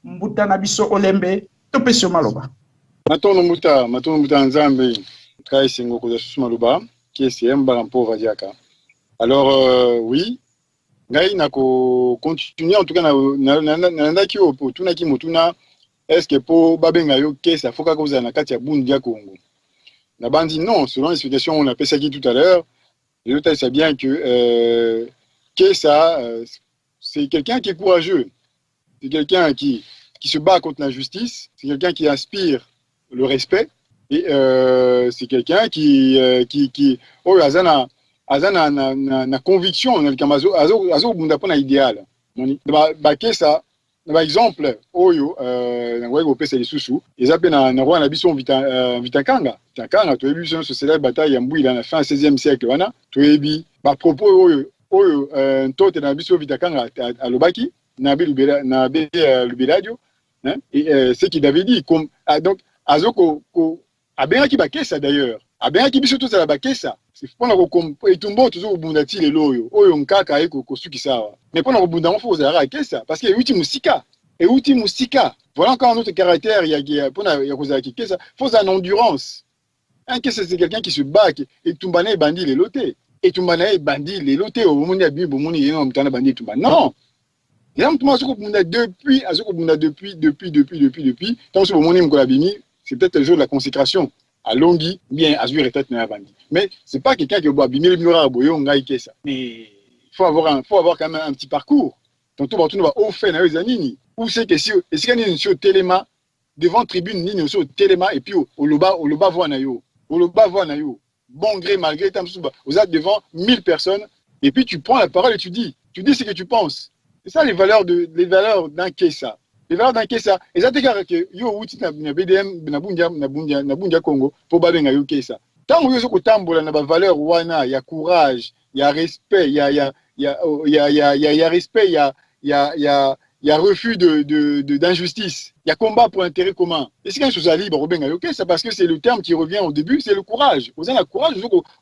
Mbuta na biso olembe topesio maloba. Matono muta nzambe kai singo ko susu maloba qui est un pauvre diaka. Alors oui, ngai na ko continuer en tout cas na ki opo tuna ki mutuna est-ce que po babenga yo kesa foka ko na kati ya bundia Congo. Na bandi non, selon l'explication on a fait ça qui tout à l'heure, je sais bien que kesa c'est quelqu'un qui est courageux. C'est quelqu'un qui se bat contre l'injustice, c'est quelqu'un qui inspire le respect, et c'est quelqu'un qui oh azana na conviction na kamazo azo bunda pona idéal. Ba kesa par exemple oyo na ngwego pesa lisusu ezape na roi biso vitakanga to ebi so célèbre bataille ya Mbwila na fin 16e siècle wana to ebi ba propos oyo ntote na biso vitakanga alobaki na Lubeladio, hein, et ce qu'il avait dit comme donc azoko abenaki bakesa d'ailleurs abenaki biso to la bakesa c'est pona ko etumbo toujours bundati le loyo oyo nkaka eko kosuki sawa mais pona ko bunda on faut za kesa parce que uti musika voilà encore un autre caractère ya pona ya kozaki kesa faut une endurance un kesa c'est quelqu'un qui se bat et tumbana bandi le loté et tumbana bandi le loté au monde abi bomoni yeno mtana bandi tumba non. Depuis, tant que mon c'est peut-être le jour de la consécration à Longhi, bien à Zuri peut-être mais c'est pas quelqu'un qui boit bimir ça. Mais il faut avoir quand même un petit parcours. Tantôt on va au fait na zanini ou c'est que si est-ce qu'il y a une sur téléma devant tribune ni sur téléma et puis au loba voix na yo bon gré malgré tant vous êtes devant 1000 personnes et puis tu prends la parole et tu dis ce que tu penses. C'est ça les valeurs d'un Kesa. Les valeurs d'un Kesa. Et ça t'égare que yo wuti na BDM na bundia Congo pour babenga yo Kesa. Tant que yo ko tambola na ba valeur wana ya courage, ya respect, ya respect, ya refus d'injustice, il y a combat pour l'intérêt commun. Et c'est quelque chose à libre babenga yo Kesa parce que c'est le terme qui revient au début, c'est le courage. Vous avez le courage,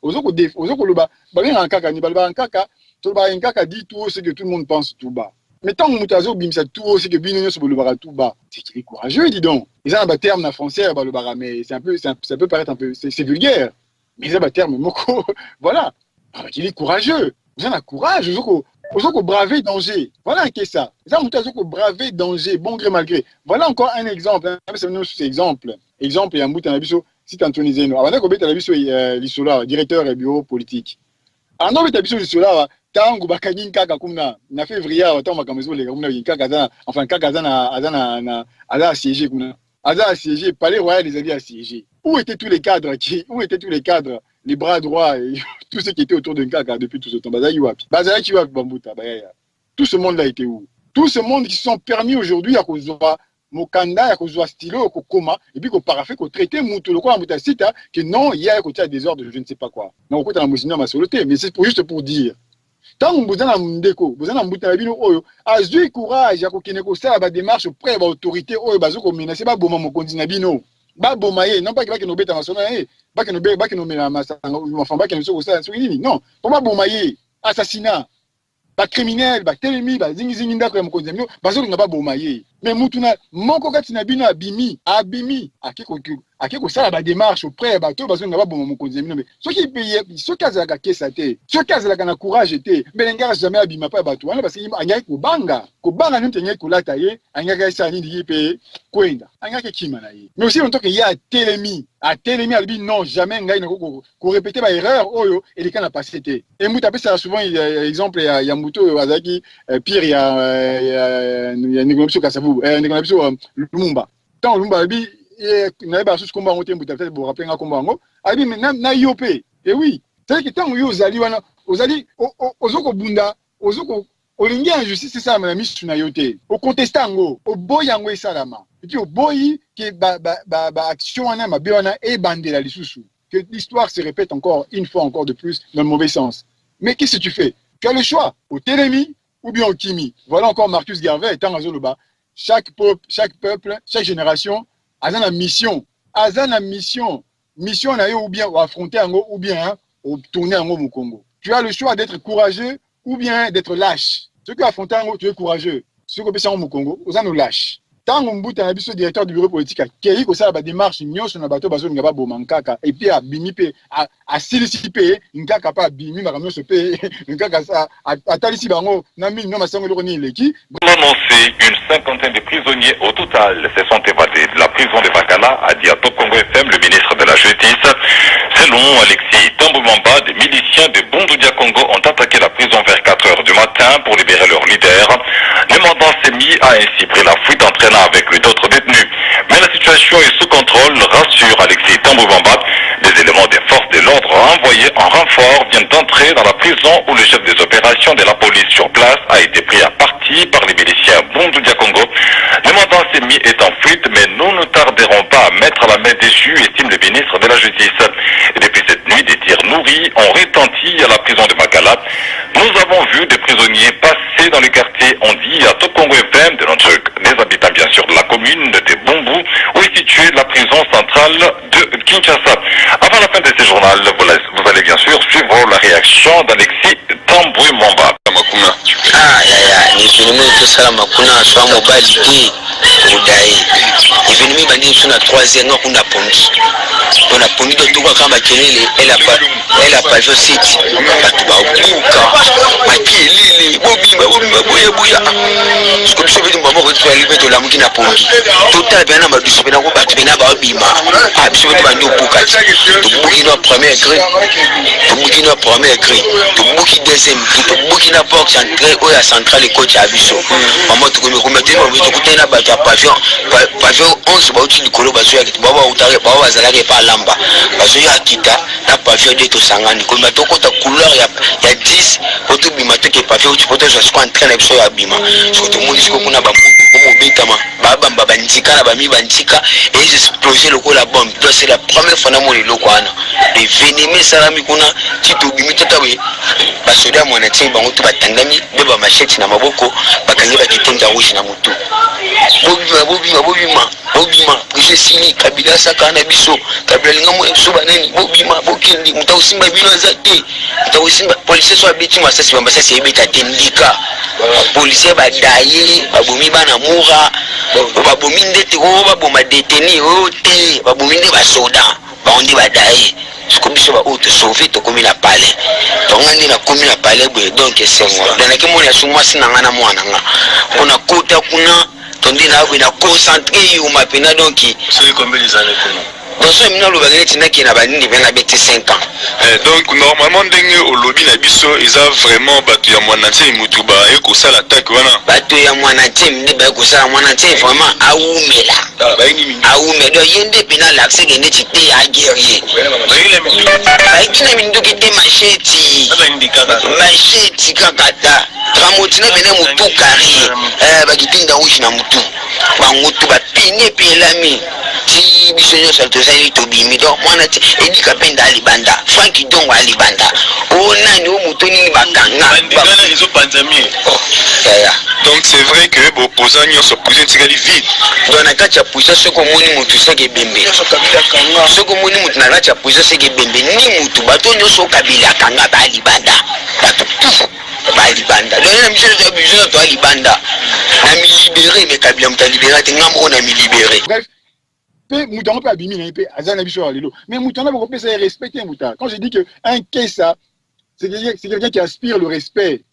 ozoko loba babenga nkaka ni balba nkaka. Tout le monde dit tout ce que tout le monde pense tout bas. Mais tant que Moutazo bimsa tout ce que Binonio se le tout bas, c'est qu'il est courageux, dis donc. Ils ont un terme en français, mais ça peut paraître un peu, c'est vulgaire. Mais ils ont un terme moko, voilà. Alors qu'il est courageux. Vous avez un courage, vous avez braver danger. Voilà un ça. Ils ont Moutazo braver danger, bon gré malgré. Voilà encore un exemple. C'est exemple. Exemple, il y a un bout en abisso, c'est Anthony Zeno. Avant qu'on mette l'abisso, l'Issola, directeur et bureau politique. Alors, non, mais l'abisso, l'Issola, tangu bakanyinga kaka kumna na février autant makamezo les kumna kaka enfin kaka azana siégé kumna azana siégé palais royal des alliés assiégés où étaient tous les cadres les bras droits et tous ceux qui étaient autour de Nkaka depuis tout ce temps bazaki wapi bambuta bayaya tout ce monde là était où tout ce monde qui se sont permis aujourd'hui à cause mokanda ya kozwa stylo ko koma et puis ko parafé ko traiter mutu lokwa muta sita que non il y a côté des ordres je ne sais pas quoi non côté la musina masoloté mais c'est juste pour dire tant que vous avez ndeko vous avez mbuta bino oyo azui courage ya kokene ko sala ba démarche auprès ba autorité oyo bazoko menacer ba boma mokonzi na bino ba boma ye non pas que ba keno beta masona ye ba keno mena masanga enfin ba keno so ça nini non pour ba boma ye assassinat ba criminel ba telemi ba zingi ndako ya mokonzi bino bazoko nga ba boma ye mais mutuna moko kati na bino abimi akiko sala ba démarche auprès ba to bazonga ba boma mokonzi bino mais soki paye soki azalaka kesa te soki azalaka na courage te belenga jamais abima pa ba to wana parce que anyaki kobanga nte anyaki kolata ye anyaki esa nini ye pe kwenda anyaki kima na ye mais aussi longtemps que y a telemi albi non jamais ngai na ko répéter ba erreur oyo elika na passé te et muta pesa souvent exemple ya muto azaki pire ya Nicolas Kasavu Nicolas Lumumba tant Lumumba albi na ba sous combat ngote mbuta peut-être pour rappeler nga combat ngo albi na yopé et oui c'est que tant yo ozali wana ozali ozoko bunda ozoko olingi injustice ça na misu na yote o contester ngo o boya ngo esalama et puis o boyi ke ba action wana mabe wana e bandela lisusu que l'histoire se répète encore une fois encore de plus dans le mauvais sens. Mais qu'est-ce que tu fais? Tu as le choix, au Télémi ou bien au Kimi. Voilà encore Marcus Garvey étant à Zoloba. Chaque peuple, chaque génération a une mission. Mission ou bien affronter Ango ou bien tourner Ango au Congo. Tu as le choix d'être courageux ou bien d'être lâche. Ceux qui affrontent Ango, tu es courageux. Ceux qui ont au Congo, ils sont lâches. Tant qu'on bout un directeur du bureau politique, qui a ça la démarche, nous sur le bateau, bazo ngaba bomankaka et puis à bimi pe à siliciper, ngaka pas bimi maramio se paye, ngaka ça à talisi bango nami no masango loni leki. Annoncé une cinquantaine de prisonniers au total se sont évadés de la prison de Vakala, a dit à Top Congo FM le ministre de la Justice. Selon Alexis Tamboumamba, des miliciens de Bundoudia Congo ont attaqué la prison vers 4 h du matin pour libérer leur leader. Le mandant Semi a ainsi pris la fuite entraînant avec lui d'autres détenus. Mais la situation est sous contrôle, rassure Alexis Tamboumamba. Des éléments des forces de l'ordre envoyés en renfort viennent d'entrer dans la prison où le chef des opérations de la police sur place a été pris à partie par les miliciens Bundoudia Congo. Le mandant Semi est en fuite, mais nous ne tarderons pas à mettre la main dessus, estime le ministre de la Justice. Et depuis cette nuit, des tirs nourris ont retenti à la prison de Makala. Nous avons vu des prisonniers passer dans le quartier, on dit à Top Congo FM, des habitants bien sûr de la commune de Bumbu, où est située la prison centrale de Kinshasa. Avant la fin de ce journal, vous allez bien sûr suivre la réaction d'Alexis Tamboumamba. Ni filmé tout ça la makuna soit mobile udai ivinimi bandi suna 3e ngo kuna pongi tona pongi to tuka kama kelele ela pa jo site batu ba uka makilili bobimba boya siko biso bitu mbamo ko tswali beto la mukina pongi total bena maduso bena ko batu bena ba bima biso bitu bandi upuka to buki no premier cri to buki deuxième to buki na porte centrale oya centrale coach abiso mama to ko mettre mo bitu kutena ba pavillon 11 ba uti likolo bazo ya kitu baba utare baba bazalaki pa lamba bazo ya kita na pavillon de to sangani ko mettre ko ta couleur ya 10 oto bima to ke pavillon uti poto zo kwa entraîner biso ya bima so to moni siko kuna ba mo betama baba mbaba ntika na ba mi bantika et ils exploser le ko la bombe c'est la première fois na mo le lokwana de venime salami kuna tito bimi tatawe basoda mwana tsimba ngoto batangami beba machete na maboko bakangi bakitenda rouge na mutu bobima prije sini kabila saka na biso kabila linga mo biso baneni bobima bokendi mutausimba bino zate mutausimba police so abeti masasi bamba sasi ebeta tendika police badaye babomi bana mura babomi ndete ko baboma deteni ote babomi nde basoda baondi badaye siko biso ba auto sauver to komi na pale tongandi na komi na pale boye donc c'est moi dans la moni ya sumwa sinanga na mwana nga kuna kota kuna tondi na bina concentré ou mapena donc c'est combien les années pour nous? Dans ce moment, le bagage qui n'a ni bien habité 5 ans. Donc normalement dengue au lobby na biso ils a vraiment battu ya mwanantie imutuba et ko sala attaque wana. Battu ya mwanantie ndi ba ko sala mwanantie vraiment aumela. Ba ini mingi. Aumela yende pina l'accès de netité ya guerrier. Ba ikina mindu ki te macheti. Ba indikata. Macheti kakata. Tramotina bene mutu kari. Ba kitinda ushi na mutu. Ba mutu ba pine pelami. Ti bisonyo salto sai to bimi do mwana ti edika penda alibanda Franki dongo alibanda o nani o mutoni ni bakanga bandikana les autres panzami donc c'est vrai que bo posagno so poser tigali vide donc na kacha puisa soko moni mutu seke bembe soko moni mutu na kacha puisa seke bembe ni mutu bato nyoso kabila kanga ba alibanda bato balibanda donc na mission de besoin to alibanda na mi libérer mais kabila muta libérer te ngamo na mi libérer. Mouton peut abîmer un peu azana biso alelo mais mouton n'a pas peut respecter mouton quand je dis que un kessa c'est quelqu'un qui aspire le respect,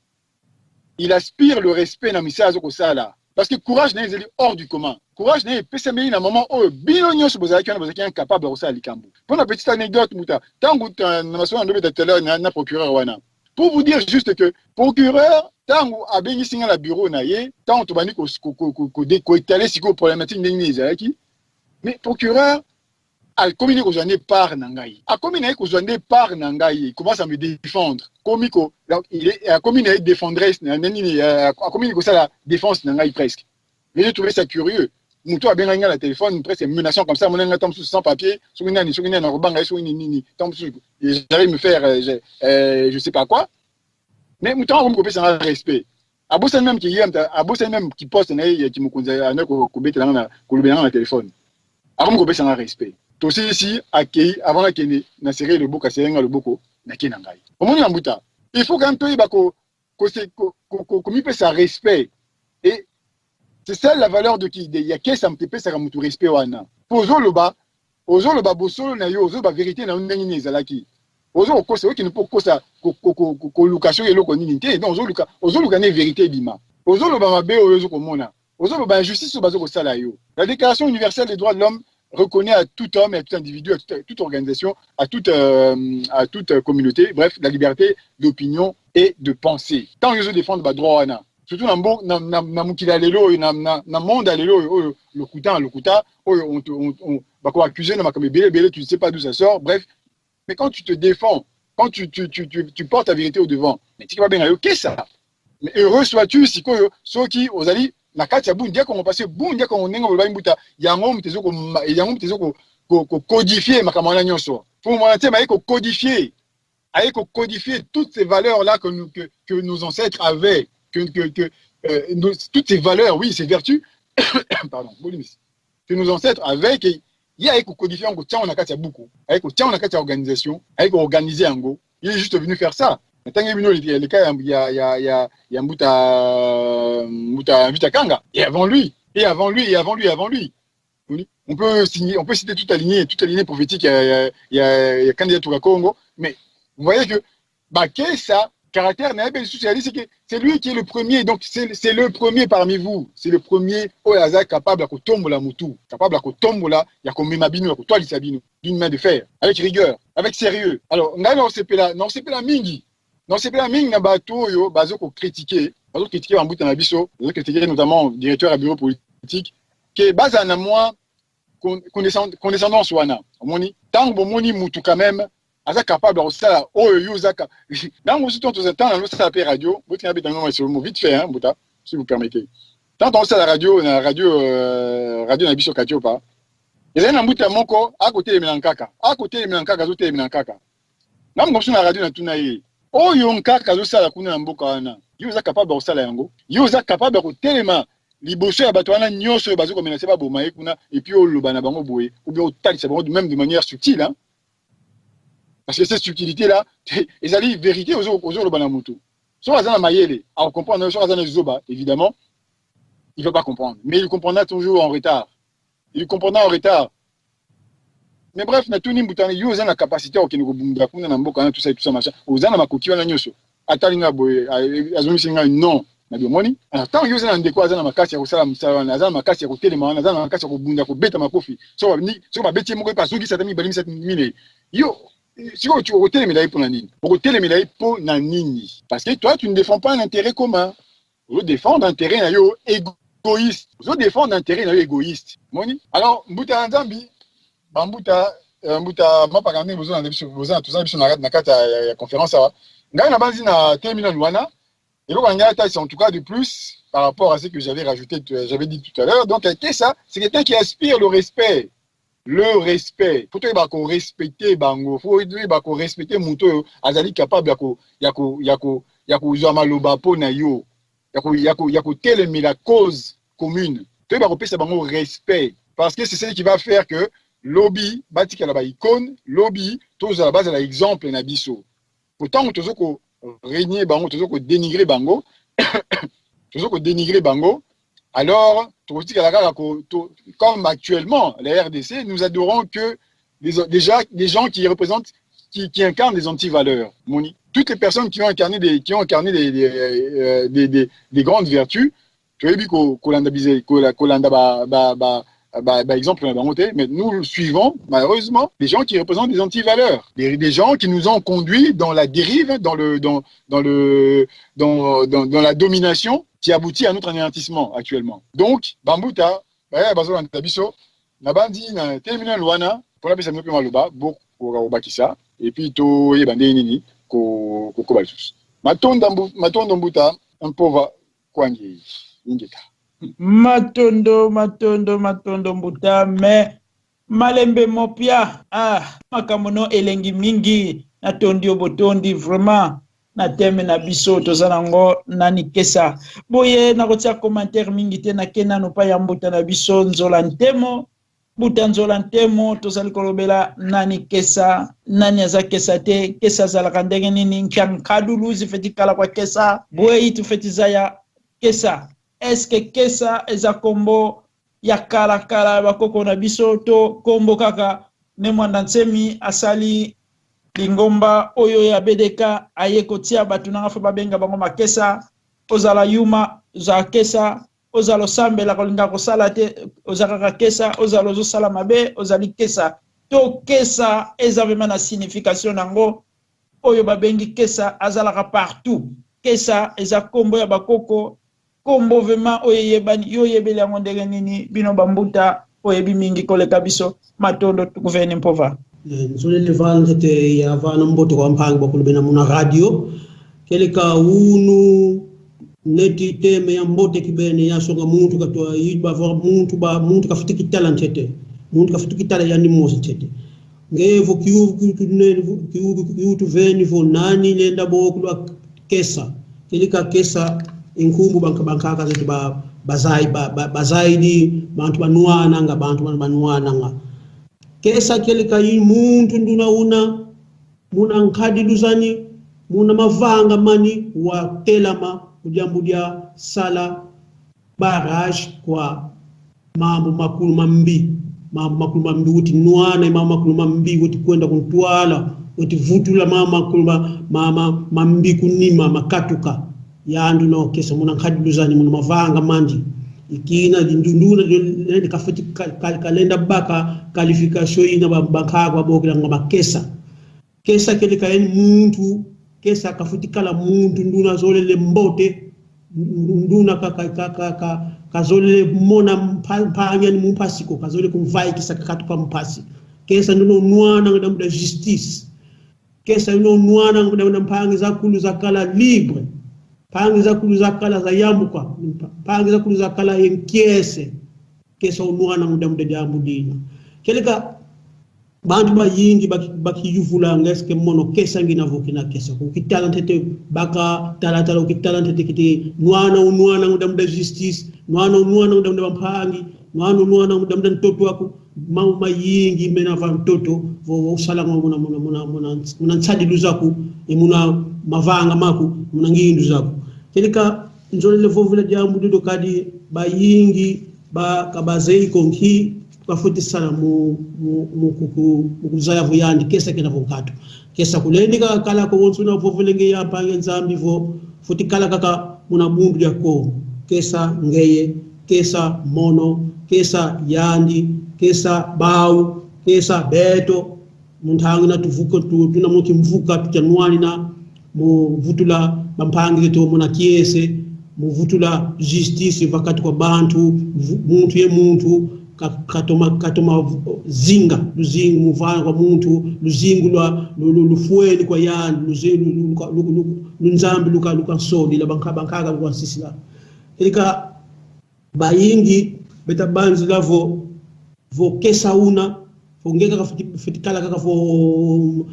il aspire le respect na misa azoko sala parce que courage n'est hors du commun, courage n'est pesa mais na moment oh bilonyo so bozaki incapable de ça likambo. Pour une petite anecdote mouton tango na maso ndobe tout à l'heure na procureur wana pour vous dire juste que procureur tango abengi singa la bureau na ye tango to bani ko étaler siko problématique ndenge ezalaki. Mais procureur a communiqué aux années par Nangaï. A communiqué aux années par Nangaï. Il commence à me défendre. Il a communiqué à défendre. A communiqué ça la défense Nangaï presque. Mais j'ai trouvé ça curieux. mutu abenga nga la téléphone presque menaçant comme ça, mon nga tombe sans papier, sur une na robanga sur une tombe sur j'arrive me faire je sais pas quoi. Mais mutu on me sans respect. Abosen même qui abosen même qui poste na qui me konza na ko beta na ko lubena na téléphone. Avant me sans respect. To si ici accueilli avant la kene na serrer le boka serenga le boko na kena ngai. Omoni na mbuta. Il faut qu'un peu ko mi peut ça respect. Et c'est ça la valeur de qui il y a qu'est ça me peut ça comme tout respect wana. Ozo le ba bosolo na yo ozo ba vérité na ndenge ni ezalaki. Ozo ko c'est qui ne peut ko ça ko location et loko nini te. Non ozo luka ne vérité bima. Ozo le ba mabe ozo ko mona. Ozo le ba injustice o bazo ko sala yo. La déclaration universelle des droits de l'homme reconnaît à tout homme et à tout individu, à toute organisation, à toute communauté, bref, la liberté d'opinion et de penser. Tant que je défends le droit, surtout dans le monde, le kuta, on va accuser, tu ne sais pas d'où ça sort, bref. Mais quand tu te défends, quand tu portes ta vérité au devant, mais tu vas bien, qu'est-ce que ça? Mais heureux sois-tu si ceux qui, aux alliés, na kati ya bundia ko passer bundia ko nenga bolba imbuta yango mtezo ko codifier makamana nyonso pour moi tema ko codifier toutes ces valeurs là que nos ancêtres avaient toutes ces valeurs oui ces vertus pardon que nos ancêtres avaient que il a ko codifier ko tia na kati ya buku avec ko tia na kati ya organisation avec ko organiser yango il est juste venu faire ça. Le cas il y a Mbuta Kanga et avant lui. On peut citer toute la lignée prophétique. Il y a candidat au Congo, mais vous voyez que ça caractère c'est lui qui est le premier, donc c'est le premier parmi vous, c'est le premier au hasard capable de tomber la mutu, capable de tomber là, il y a comme Mabino, toi Lisabino, d'une main de fer, avec rigueur, avec sérieux. Alors non c'est pas mingi. Non, c'est pas la mine na bateau yo bazo ko critiquer en bout na biso, bazo critiquer notamment directeur à bureau politique que baza na moi condescendance wana. Omoni tant bomoni mutu quand même aza capable de ça oyo zaka. Dans aussi temps na ça la radio, vous tenez bien dans le vite fait Mbuta si vous permettez. Tant on ça la radio na biso katiopa. Et na Mbuta moko à côté de Melankaka zo te Melankaka. Nam comme na radio na tunaye. Oh yonka kazo sala kuna na mboka wana yo za capable de sala yango yo za capable de tellement liboso ya bato wana nyonso bazo ko menacer ba bomaye kuna et puis oloba na bango boye ou bien otalisa bango même de manière subtile hein parce que cette subtilité là ezali vérité ozo loba na mutu so azana mayele à comprendre so azana zoba évidemment il veut pas comprendre mais il comprendra toujours en retard mais bref na tuni mbutana yo za na capacité okene ko bunda kuna na mboka na tout ça machin ozana makoki wana nyoso atalinga boye azumisinga non na biomoni tant yo za na ndeko azana makasi ya kosala msala na azana makasi ya kotelema na azana makasi ya kobunda ko beta makofi so ba beti moko pa soki satami balimi 7000 yo siko tu otelemela ipo na nini otelemela ipo na nini parce que toi tu ne défends pas un intérêt commun tu défends un intérêt na yo égoïste tu défends un intérêt na yo égoïste moni alors mbuta nzambi Mbuta mapa quand même besoin de tout ça biso na kata ya conférence ça ngai na banzi na terminal wana et donc en tout cas de plus par rapport à ce que j'avais dit tout à l'heure donc qu'est-ce ça c'est quelqu'un qui aspire le respect faut toi ba ko respecter bango faut ba ko respecter muto azali capable ya ko uzwa maloba po na yo ya ko telemela la cause commune toi ba ko pesa bango respect parce que c'est ce qui va faire que lobby batika la ba icône lobby tous à la base de l'exemple na biso pourtant tozo ko régner bango tozo ko dénigrer bango alors comme actuellement la RDC nous adorons que des gens qui représentent qui incarnent des anti-valeurs moni toutes les personnes qui ont incarné des grandes vertus tu as vu exemple, mais nous suivons malheureusement des gens qui représentent des anti-valeurs, des gens qui nous ont conduits dans la dérive, dans la domination qui aboutit à notre anéantissement actuellement. Donc, Bambuta, Nabandi na terminal wana pour la pesa moko maloba boko bakisa et puis to yebande nini ko balsus. Matonda Mbuta un pauvre kwangi ingeta. Matondo mbuta me malembe mopia makamono elengi mingi na tondi obotondi vraiment na teme na biso tozanango nani kesa boye na kotia commentaire mingi te na kena no pa ya mbuta na biso nzola ntemo buta nzola ntemo tozali kolobela nani kesa nani aza kesa te kesa zalaka ndenge nini nkiankadulu zifetikala kwa kesa boye itu fetiza ya kesa eske kesa eza kombo ya kala bakoko na biso to kombo kaka ne mwanda nsemi asali lingomba oyo ya bedeka aye kotia batu na ngafa babenga bango makesa ozala yuma za kesa ozalo sambela kolinga kosala te ozaka kesa ozalo zo sala mabe ozali kesa to kesa eza vraiment na signification nango oyo babengi kesa azalaka partout kesa eza kombo ya bakoko kombo vraiment oyebani yo yebeli yango ndenge nini bino bambuta oyebi mingi koleka biso matondo tukuveni mpova nzole levante te ya vana mboto kwa mpangi bakulubena muna radio keleka unu neti teme ya mbote kibene ya songa muntu katwa yiba muntu kafuti talentete muntu kafuti talent yani mosi tete ngevo kiu veni vo nani lenda bokulwa kesa keleka kesa inkumbu bankaka zetu bazaidi bantu banuana nga bantu banuana nga kesa keleka muntu nduna una muna nkadi duzani muna mavanga mani wa telama kujambudia sala barrage kwa mambo makulu mambi uti nuana mambo makulu mambi uti kwenda kuntwala uti vutula mama mambi kunima makatuka yandu no kesa muna nkadi duzani muna mavanga mandi ikina ndunduna ndi kafeti kalenda baka qualification ina banka kwa bokela ngoma kesa keleka yani muntu kesa kafuti kala muntu nduna zolele mbote nduna kazolele mona mpanya ni mpasiko kazole kumvai kisa katuka mpasi kesa nduno nuana ngada justice kesa nduno nuana ngada mpangi za kulu za kala libre pangi za kulu za kala za yamuka pangi za kulu za kala yenkiese kesa unuana muda jambu dina keleka bantu ba yingi baki yuvula ngeske mono kesa ngina vokina kesa ukitalentete baka talatala ukitalentete kiti nuana muda justice nuana muda mpangi nuana muda mtoto wako mama yingi mena va mtoto vo usalama muna nsadilu zako muna mavanga mako muna ngindu zako keleka nzolele vovula jambu dido kadi ba yingi ba kabazei konki bafuti sana mu kuzaya vuyandi kesa kena vokato kesa kulendika kala ko wonsuna vovulenge ya pange nzambi vo futi kala kaka muna bundu ya ko kesa ngeye kesa mono kesa yandi kesa bau kesa beto muntangi na tuvuko tuna muki mvuka tujanwani na mu vutula bampangi to muna kiese mu vutula justice vakati kwa bantu muntu ye muntu katoma zinga luzingu muvana kwa muntu luzingu lufueni kwa yani luzingu lunzambi luka sodi la bankaga kwa sisila elika bayingi beta banzi lavo vo kesa una fongeka kafitikala kaka fo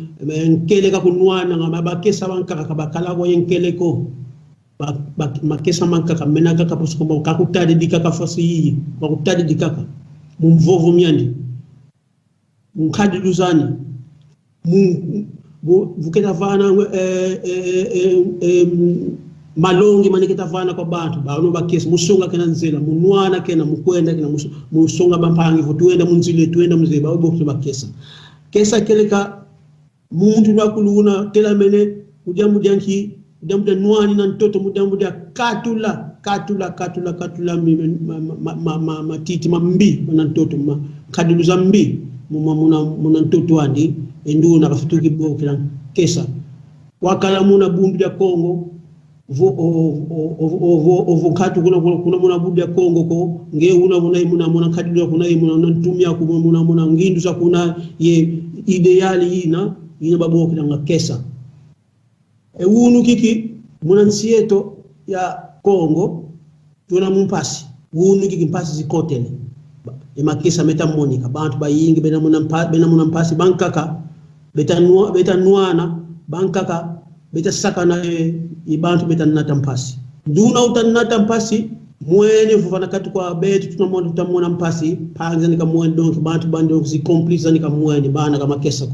nkele kakunwana ngama kesa bankaka kabakala kwa yenkele ko makesa mankaka menaka kaposko kakutade dikaka fasi kakutade dikaka mumvovo myandi mukadi duzani vuketa vana malongi maniketa vana kwa bantu baano bakesa musonga kena nzela munwana kena mukwenda kena musonga bampangi votuenda munzile tuenda mzee babo bakesa kesa keleka muntu bakuluna telamene ujambu janki ujambu nwani na ntoto mujambu ya katula matiti mambi na ntoto kadiluza mbi muna ntoto andi endu na kafutuki bo kila kesa wakala muna bumbi ya Kongo vo katu kuna muna bumbi ya Kongo ko nge muna kadilu kuna muna ntumia ku muna ngindu za kuna ye ideali ina babo kila kesa unu kiki muna nsieto ya Kongo tuna mumpasi unu kimpasi zikotele emakesa meta monika bantu bayingi bena muna mpasi bankaka beta nuana bankaka beta sakana ibantu beta nata mpasi duna utanata mpasi mwene vuvana kati kwa betu tutamona mpasi panza nika mwene donc bantu bando zi complice nika mwene bana kama kesa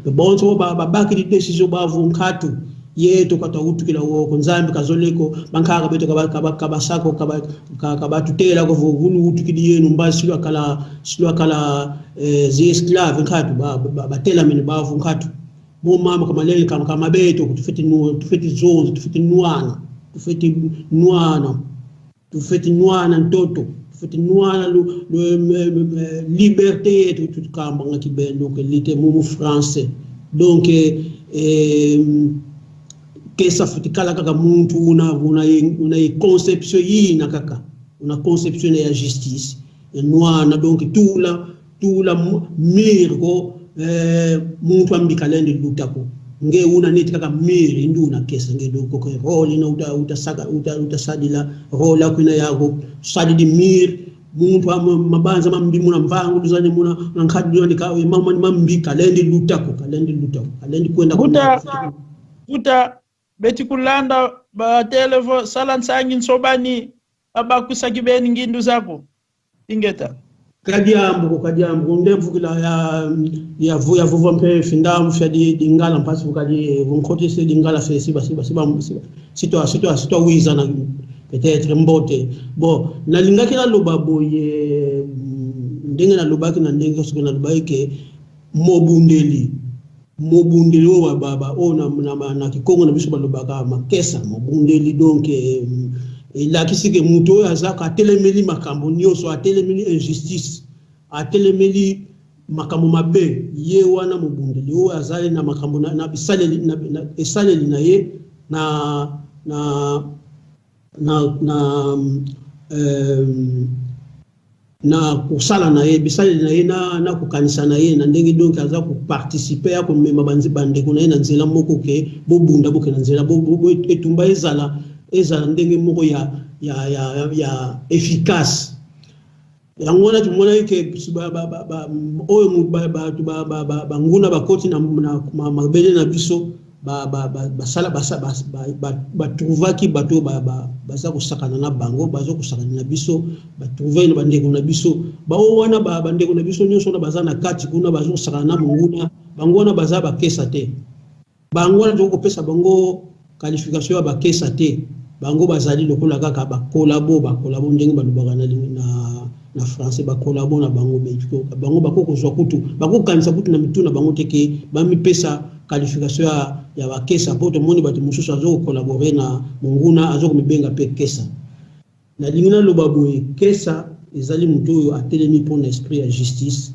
be bonso babaki di decision bavu nkatu yeto kata utukila woko nzambi kazoleko bankaka beto kabasako kabatutela ko vulu utukidi yenu mbasi silo akala zi esclave nkatu batela mini bavu nkatu mo mama kama lele kama beto tufeti zonzo tufeti nuana ntoto tufeti nuana liberté tout kamba ngaki ben donc lité mo français donc kesa futikala kaka muntu una conception yina kaka una conception ya justice nuana donc tula mirgo muntu ambikalende lutako nge una neti kaka miri nduna kesa nge do ko role na utasadila role akuna yako sadidi mir muntu mabanza mambimu na mvangu duzane muna nankadi ndi ka mama mambi kalende lutako kalende kwenda kuta beti kulanda ba telefo salan sangin sobani abakusakibeni ngindu zako ingeta kadiambo ndemvukila ya vuva mpe findamu fya dingala mpasi vukadi vunkoti se dingala fe siba sito wiza na peut-être mbote bon nalingakila lobabo ye ndenge na lobaki na ndenge soki na lobaike mobundeli wa baba ona na kikongo na biso balobaka makesa mobundeli donc la kisike muto azaka atelemeli makambo nyoso atelemeli injustice atelemeli makambo mabe ye wana mobundeli o azali na makambo na bisaleli na esaleli na ye na kusala na ye bisaleli na ye na kukanisa na ye na ndenge donc aza ku participer ya ko mema banzi bande kuna ye na nzela moko ke bobunda boke na nzela bo etumba ezala ndenge moko ya efficace yangona tumona ke oyo nguna bakoti na mabele na biso basala batruvaki bato baza kosakana na bango baza kosakana na biso batruvai na bandeko na biso bao wana bandeko na biso nyonso na baza na kati kuna baza kosakana na monguna bango wana baza bakesa te bango wana tokopesa bango qualification ya bakesa te bango bazali lokola kaka bakolabo ndenge balobaka na français bakolabo na bango betiko bango bakokozwa kutu bakokanisa kutu na mituna bango teke bamipesa qualification ya bakesa poto moni bato mususu azokolabore na monguna azokomibenga pe kesa na lingina lobaboye kesa ezali mutu oyo atelemi mpona esprit ya justice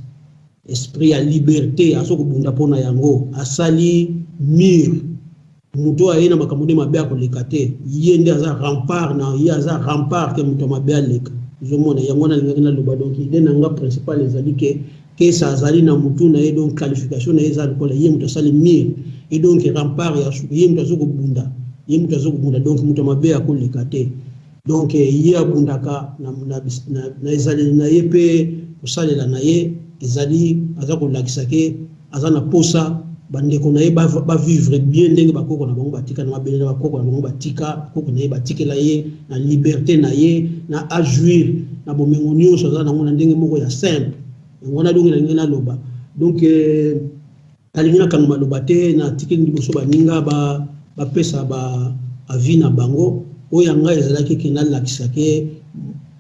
esprit ya liberté azokobunda mpona yango asali mur muto ayena makambo mabe akoleka te ye nde aza rempart ke muto mabe aleka zomona yango na lingaki na loba donc ide nanga principal ezali ke kesa azali na mutu na ye donc qualification na ye eza lokola ye muto asali mur et donc rempart ya ye muto azokobunda donc muto mabe akoleka te donc ye abundaka na ezali na ye pe kosalela na ye ezali aza kolakisa ke aza na posa bandeko na ye vivre bien ndenge bakoko na bango batika na mabele na bakoko na bango batika koko na ye batikela ye na liberté na ye na ajuir na bomengo nyonso aza nango na ndenge moko ya simple yango na donge na ndenge naloba donc alingi nakanga maloba te na tikeli liboso baninga bapesa avi na bango oyo yanga ezalaki ke nalakisa ke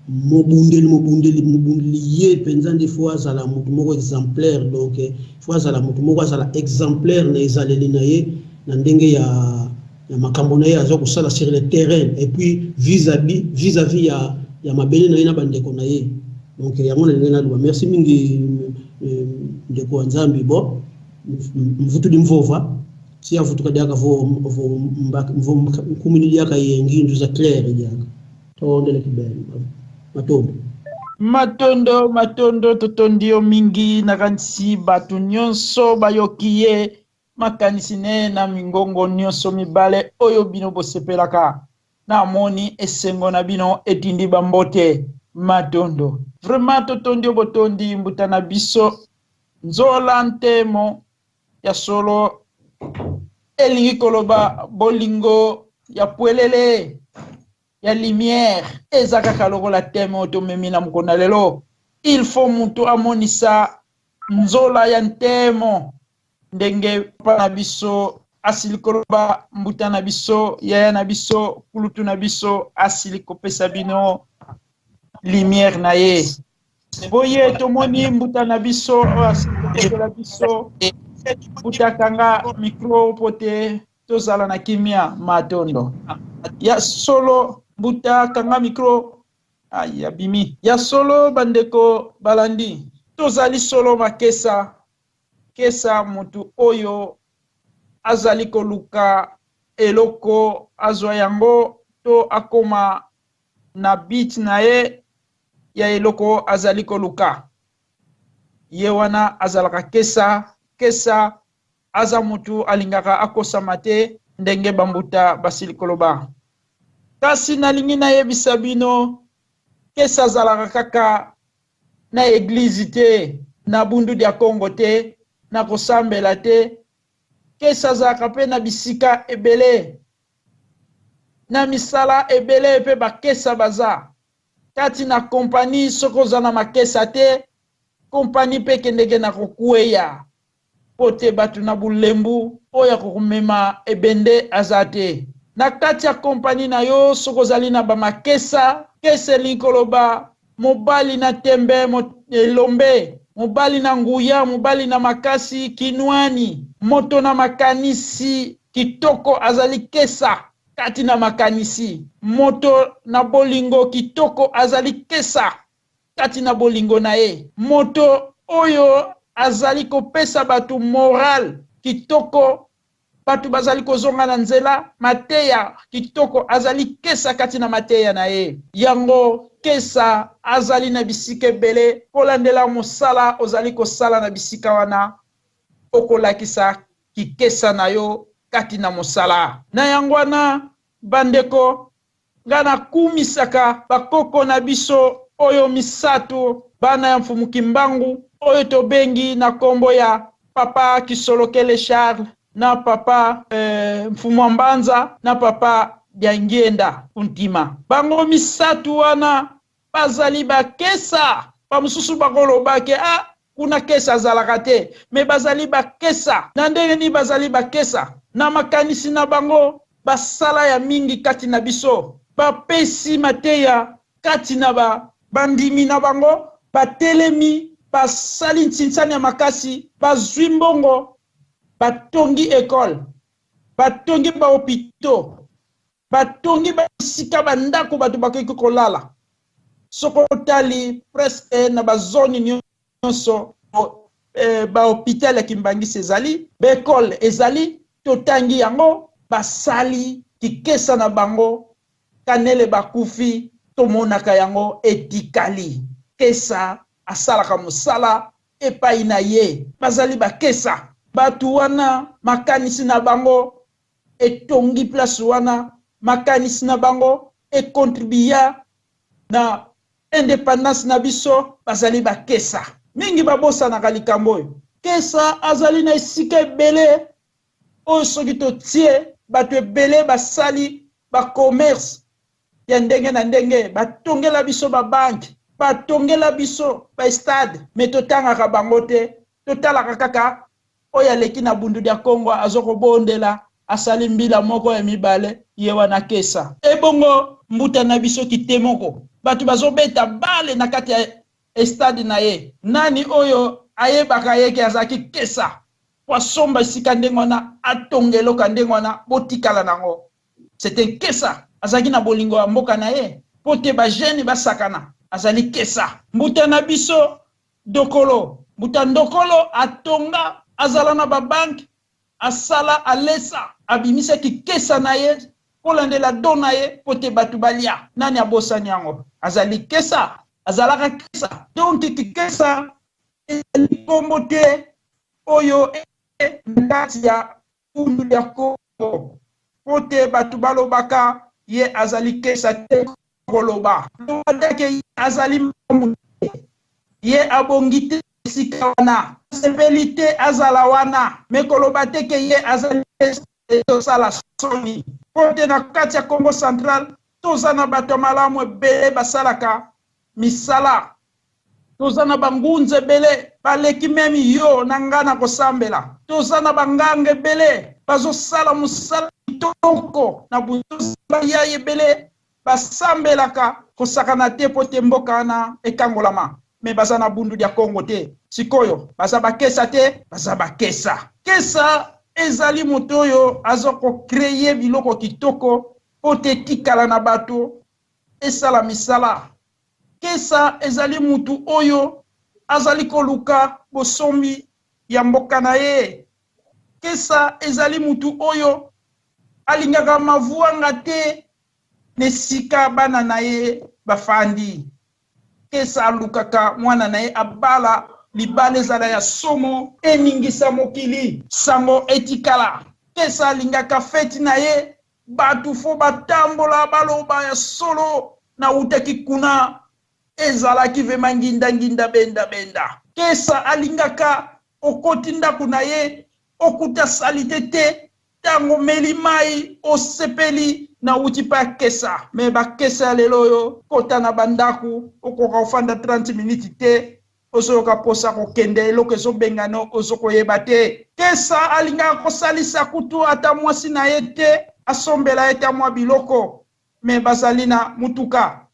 mobundeli ye penza nde fo azala mutu moko exemplaire donc fo azala mutu moko azala exemplaire na ezaleli na ye na ndenge ya makambo na ye aza kosala sur le terrain et puis vis-à-vis ya mabele na ye na bandeko na ye donc yango na ndenge naloba merci mingi ndeko wa nzambi bo mvutudi mvova si avutuka diaka vo kumili diaka yengi nduza claire diaka tondele kibeli matondo totondio mingi na kanisi batu nyonso bayokiye makanisi ne na mingongo nyonso mibale oyo bino bosepelaka na moni esengo na bino etindi bambote matondo. Vraiment totondi botondi mbuta na biso nzola ntemo ya solo elingi koloba bolingo ya puelele ya lumière ezaka kaloko la temo tomemi na mukona lelo. Il faut mutu amonisa nzola ya ntemo ndenge pa na biso asili koloba mbuta na biso yaya na biso kulutu na biso asili kopesa bino lumière na ye. Boye tomoni mbuta na biso asili kopesa biso mbuta kanga micro pote tozala na kimia matondo ya solo mbuta kanga micro ya bimi ya solo bandeko balandi tozali solo makesa kesa mutu oyo azali koluka eloko azwa yango to akoma na bit na ye ya eloko azali koluka ye wana azalaka kesa aza mutu alingaka akosama te ndenge bambuta basili koloba. Kasi nalingi nayebisa bino kesa azalaka kaka na eglize te na bundu dia Kongo te na kosambela te. Kesa azalaka pe na bisika ebele na misala ebele pe bakesa baza kati na kompani soko za na makesa te kompani pe kendege na kokueya pote batu na bulembu oya kokumema ebende azate na kati ya kompani na yo soko zali na bamakesa kese linkoloba mobali na tembe elombe mobali na nguya mobali na makasi kinwani moto na makanisi kitoko azali kesa kati na makanisi moto na bolingo kitoko azali kesa kati na bolingo na ye moto oyo azali kopesa batu moral kitoko batu bazali kozonga na nzela mateya kitoko azali kesa kati na mateya na ye yango kesa azali na bisika ebele kolandela mosala ozali kosala na bisika wana okolakisa kikesa na yo kati na mosala na yango wana bandeko ngana kumisaka bakoko na biso oyo misato bana ya mfumu Kimbangu oyo tobengi na kombo ya papa Kisolokele Charles na papa mfumu Mbanza na papa Byangienda Kuntima bango misatu wana bazali bakesa pamususu bakolobake kuna kesa azalaka te me bazali bakesa na ndenge ni bazali bakesa na makanisi na bango basala ya mingi kati na biso bapesi mateya kati na bandimi na bango batelemi basali ntinsani ya makasi bazwi mbongo batongi ekole batongi bahopito batongi basika bandako bato bakoki kolala soko tali presque na bazoni nyonso bahopital ya Kimbangisi ezali bekole ezali totangi yango basali kikesa na bango kanele bakufi tomonaka yango etikali kesa asalaka mosala epai na ye bazali bakesa batu wana makanisi na bango etongi place wana makanisi na bango ekontribuya na indépendance na biso bazali bakesa mingi babosanaka likambo oyo kesa azali na esika ebele oyo soki totie bato ebele basali bacommerce ya ndenge na ndenge batongela biso babanki batongela biso bastade me totangaka bango te totalaka kaka oyo aleki na bundu dia Kongo azokobondela asali mbila moko ya mibale ye wana kesa ebongo mbuta na biso kitemoko batu bazobeta bale na kati ya stade na ye nani oyo ayebaka yeke azaki kesa wasomba sika ndenge wana atongelo ka ndenge wana botikala nango c'était kesa azaki na bolingo ya mboka na ye pote ba jeune basakana azali kesa mbuta na biso dokolo mbuta ndokolo atonga azala na babanki asala alesa abimisa kikesa na ye kolandela dona ye pote batu balia nani abosani yango azali kesa azalaka kesa donc kikesa kombo te oyo ndati ya undu ya Kongo pote batu balobaka ye azali kesa te koloba loba te ye azali ye abongi te esika wana sepeli te azala wana me koloba te ke ye azali tosala soni pote na kati ya Congo Central toza na bato malamu ebele basalaka misala toza na bangunze ebele baleki memi yo na nga na kosambela toza na banganga ebele bazosala mosala kitoko na butosa ya ebele basambelaka kosakana te po te mboka wana ekangolama me baza na bundu dia Congo te sikoyo baza bakesa te baza bakesa kesa ezali moto oyo azoko créer biloko kitoko po te tikala na bato esala misala kesa ezali mutu oyo azali koluka bosombi ya mboka na ye kesa ezali mutu oyo alingaka mavuanga te nesika bana na ye bafandi kesa alukaka mwana na ye abala libala ezala ya somo eningisa mokili sango etikala kesa alingaka feti na ye batu fo batambola baloba ya solo na utaki kuna ezalaki vema nginda benda kesa alingaka okoti ndako na ye okuta salite te tango meli mai osepeli na uti pa kesa me bakesa lelo yo kota na bandaku okoka ofanda 30 minutes te osoka posa kokende eloko ezobengano ozokoyeba te kesa alingaka kosalisa kutu ata mwasi na ye te asombela ete mwa biloko me bazali na mutuka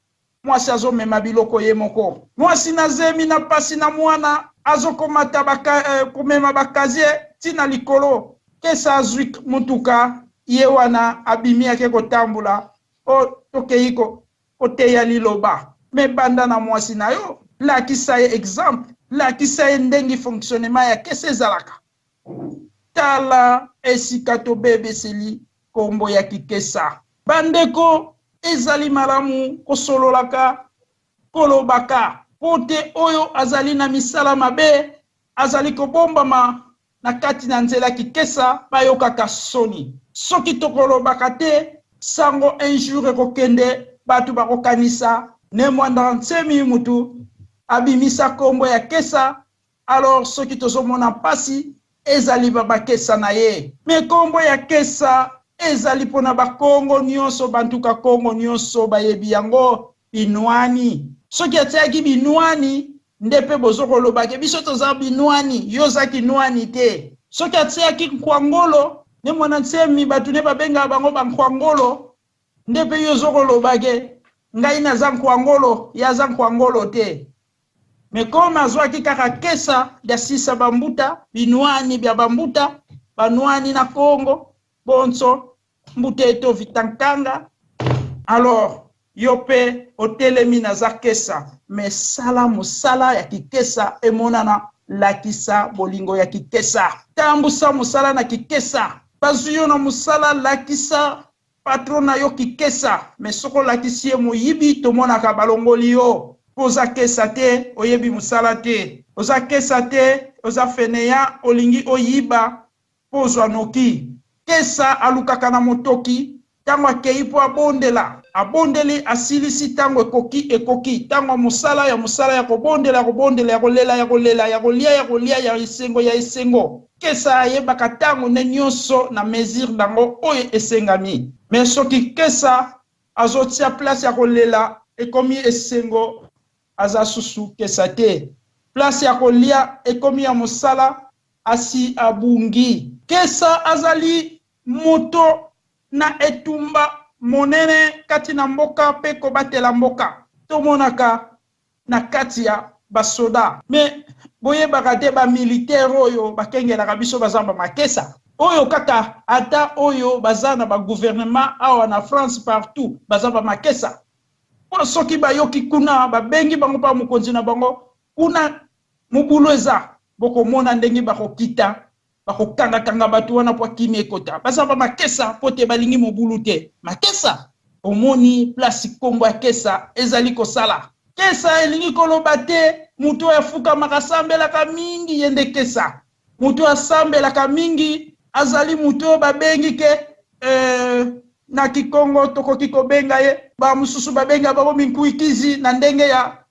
mwasi azomema biloko ye moko mwasi na zemi na pasi na mwana azokomata komema bakazie tina likolo kesa azwi mutuka ye wana abimi yake kotambula o tokeiko oteya liloba me banda na mwasi na yo lakisa ye exemple lakisa ye ndengi fonctionnement ya kesa ezalaka tala esika tobebeseli kombo ya kikesa bandeko ezali malamu kosololaka kolobaka pote oyo azali na misala mabe azali kobombama na kati na nzela kikesa bayokaka soni soki tokolobaka te sango injure kokende batu bakokanisa ne mwanda nsemi mutu abimisa kombo ya kesa alors soki tozomona pasi ezali babakesa na ye me kombo ya kesa ezali pona bakongo nyonso bantuka kongo nyonso bayebi yango binwani soki atiaki binwani ndepe bozokolobake biso toza binwani yoza kinwani te soki atiaki nkwangolo ne mwana nsemi batu ne babenga bango bankwangolo ndepe yozokolobake ngai naza nkwangolo yaza nkwangolo te me koma azwaki kaka kesa ya sisa bambuta binwani bya bambuta banwani na Kongo bonso mbute eto vitankanga alors yope otelemi naza kesa me sala musala ya kikesa emonana lakisa bolingo ya kikesa tambusa musala na kikesa bazuyo na musala lakisa patron na yo kikesa me soko lakisi ye moyibi tomonaka balongoli yo oza kesa te oyebi musala te oza kesa te oza feneya olingi oyiba pozwa noki kesa alukaka na motoki tango akei po abondeli asilisi tango ekoki tango musala ya kobondela ya kolela ya kolia ya esengo kesa ayebaka tango ne nyonso na mesure dango oyo esengami me soki kesa azotia place ya kolela ekomi esengo aza susu kesa te place ya kolia ekomi ya musala asi abungi kesa azali moto na etumba monene kati na mboka pe kobatela mboka tomonaka na kati ya basoda me boyebaka te bamilitaire oyo bakengelaka biso baza bamakesa oyo kaka ata oyo baza na bagouvernement awa na France partout baza bamakesa soki bayoki kuna babengi bango pa mokonzi na bango kuna mobulu eza bokomona ndenge bakokita bakokanga batu wana po kimi ekota baza bamakesa po te balingi mobulu te makesa omoni place kombo ya kesa ezali kosala kesa elingi koloba te mutu afuka makasambelaka mingi yende kesa mutu asambelaka mingi azali mutu babengi ke na kikongo tokoki kobenga ye ba mususu babenga babo minkuikizi na ndenge ya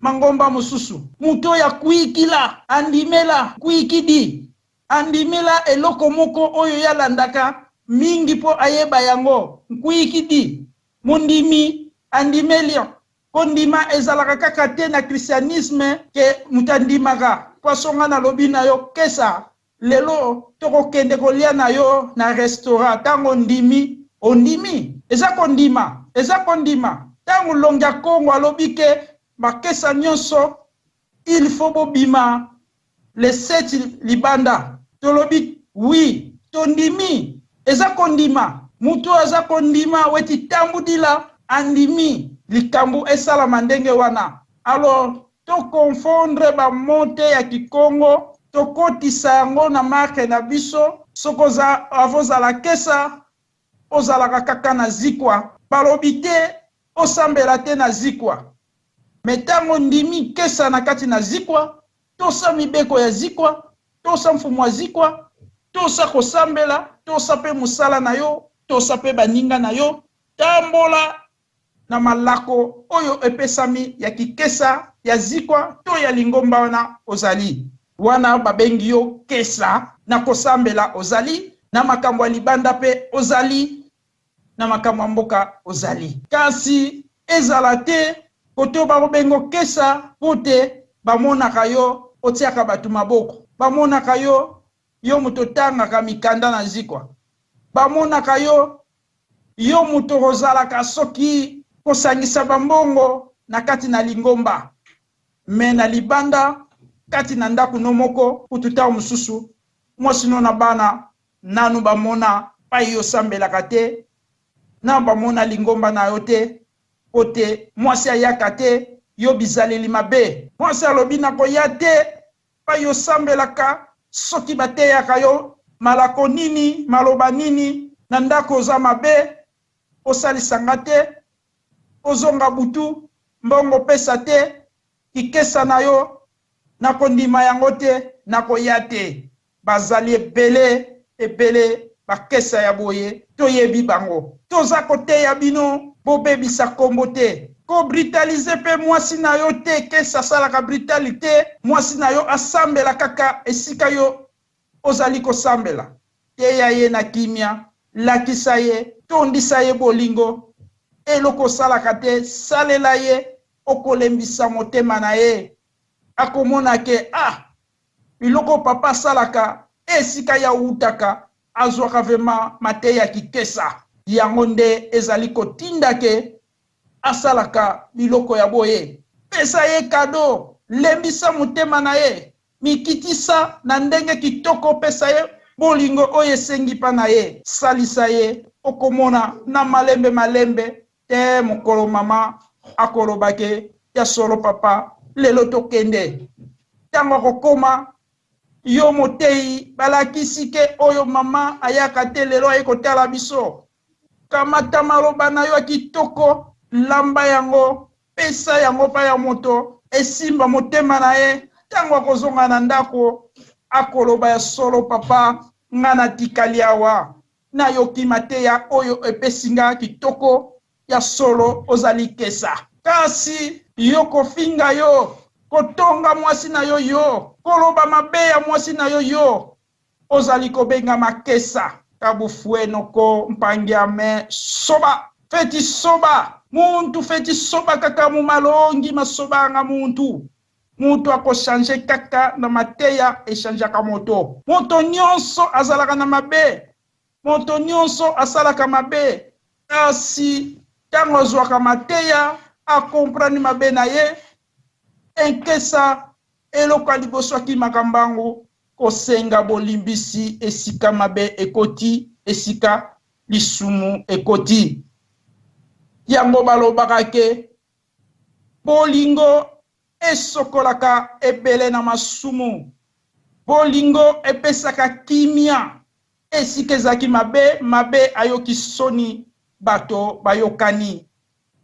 mangomba mususu muto ya kuikila andimela kuikidi andimela eloko moko oyo yalandaka mingi po ayeba yango kuikidi mundimi andimelio kondima ezalaka kaka te na christianisme ke mutandimaka poisonga na lobi na yo kesa lelo tokokende kolia na yo na restaurant tango ndimi ondimi eza kondima tango longa kongo alobi ke bakesa nyonso il faut bobima les 7 libanda tolobi oui tondimi eza kondima mutu aza kondima weti tambudila andimi likambu esalama ndenge wana alors to confondre ba monte ya kikongo to kotisa yango na marke na biso sokoza avozala kesa ozalaka kaka na zikwa balobi te osambela te na zikwa metango ndimi kesa na kati na zikwa tosa mibeko ya zikwa tosa mfumu wa zikwa tosa kosambela tosa pe musala na yo tosa pe baninga na yo tambola na malako oyo epesami ya kikesa ya zikwa to ya lingomba wana ozali wana babengi yo kesa na kosambela ozali na makambo ya libanda pe ozali na makambo ya mboka ozali kasi ezala te koto babengo kesa pote bamonaka yo otiaka batu maboko bamonaka yo yo muto tangaka mikanda na zikwa bamonaka yo yo muto kozalaka soki kosangisa bambongo na kati na lingomba me na libanda kati na ndaku no moko kututa mususu mwasino na bana nanu bamona pa yo sambelaka te na bamona lingomba na yo te pote mwasi ayaka te yo bizaleli mabe mwasi alobi na koya te pa yo sambelaka soki bateyaka yo malako nini maloba nini na ndako oza mabe osalisanga te ozonga butu mbongo pesa te kikesa na yo na kondima yango te na koya te bazali ebele bakesa ya boye toyebi bango toza koteya bino bobebisa kombo te ko brutalize pe mwasi na yo te kesa salaka brutalité mwasi na yo asambela kaka esika yo ozali kosambela teya ye na kimia lakisa ye tondisa ye bolingo eloko salaka te salela ye okolembisa motema na ye akomona ke biloko papa salaka esika ya utaka azwaka vema mateya kikesa yango nde ezali kotinda ke asalaka biloko ya boye pesa ye kado lembisa motema na ye mikitisa na ndenge kitoko pesa ye bolingo oyo esengi pa na ye salisa ye okomona na malembe te mokolo mama akolobake ya solo papa lelo tokende tango kokoma yo motei balakisi ke oyo mama ayaka te lelo ayekotala biso kamata maloba na yo kitoko lamba yango pesa yango pa ya moto esimba motema na ye tango akozonga na ndako akoloba ya solo papa ngana tikali awa na yoki mateya oyo epesinga kitoko ya solo ozali kesa kasi yo kofinga yo kotonga mwasi na yo koloba mabe ya mwasi na yo ozali kobenga makesa kabufueno ko mpangia me soba feti soba muntu feti soba kaka mu malongi masoba nga muntu akoshange kaka na mateya eshanjaka moto nyonso azalaka na mabe moto nyonso asalaka mabe kasi tango azwaka mateya akomprani mabe na ye enkesa eloko liboso akimaka mbango kosenga bolimbisi esika mabe ekoti esika lisumu ekoti yango balobaka ke bolingo esokolaka ebele na masumu bolingo epesaka kimia esika ezaki mabe ayoki soni bato bayokani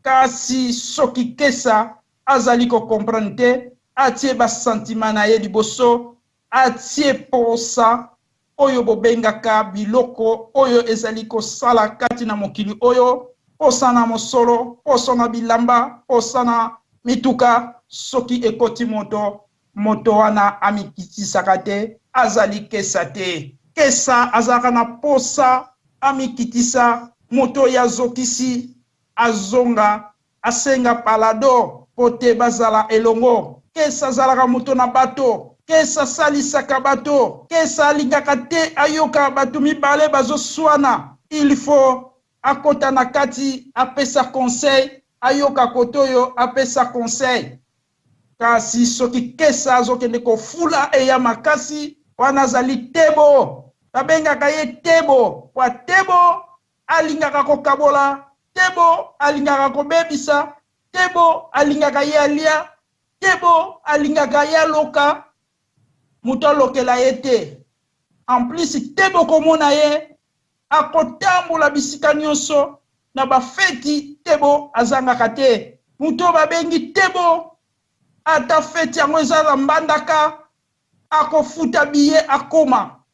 kasi soki kesa azali ko comprendre te atie ba sentiment na ye liboso atie posa oyo bobengaka biloko oyo ezali kosala kati na mokili oyo posana mosolo posana bilamba posana mituka soki ekoti moto wana amikitisaka te azali kesa te kesa azalaka na posa amikitisa moto ya zokisi azonga asenga palado pote bazala elongo kesa azalaka moto na bato kesa salisaka bato kesa alingaka te ayoka bato mibale bazoswana il faut akota na kati apesa conseil ayoka kotoyo apesa conseil kasi soki kesa azokende kofula eya makasi wana azali tebo babengaka ye tebo kwa tebo alingaka kokabola tebo alingaka kobebisa tebo alingaka ye alia tebo alingaka ye aloka muto alokela ye te en plus tebo komona ye akotambola bisika nyonso na bafeti tebo azangaka te muto babengi tebo ata feti yango ezala mbandaka akofuta biye akoma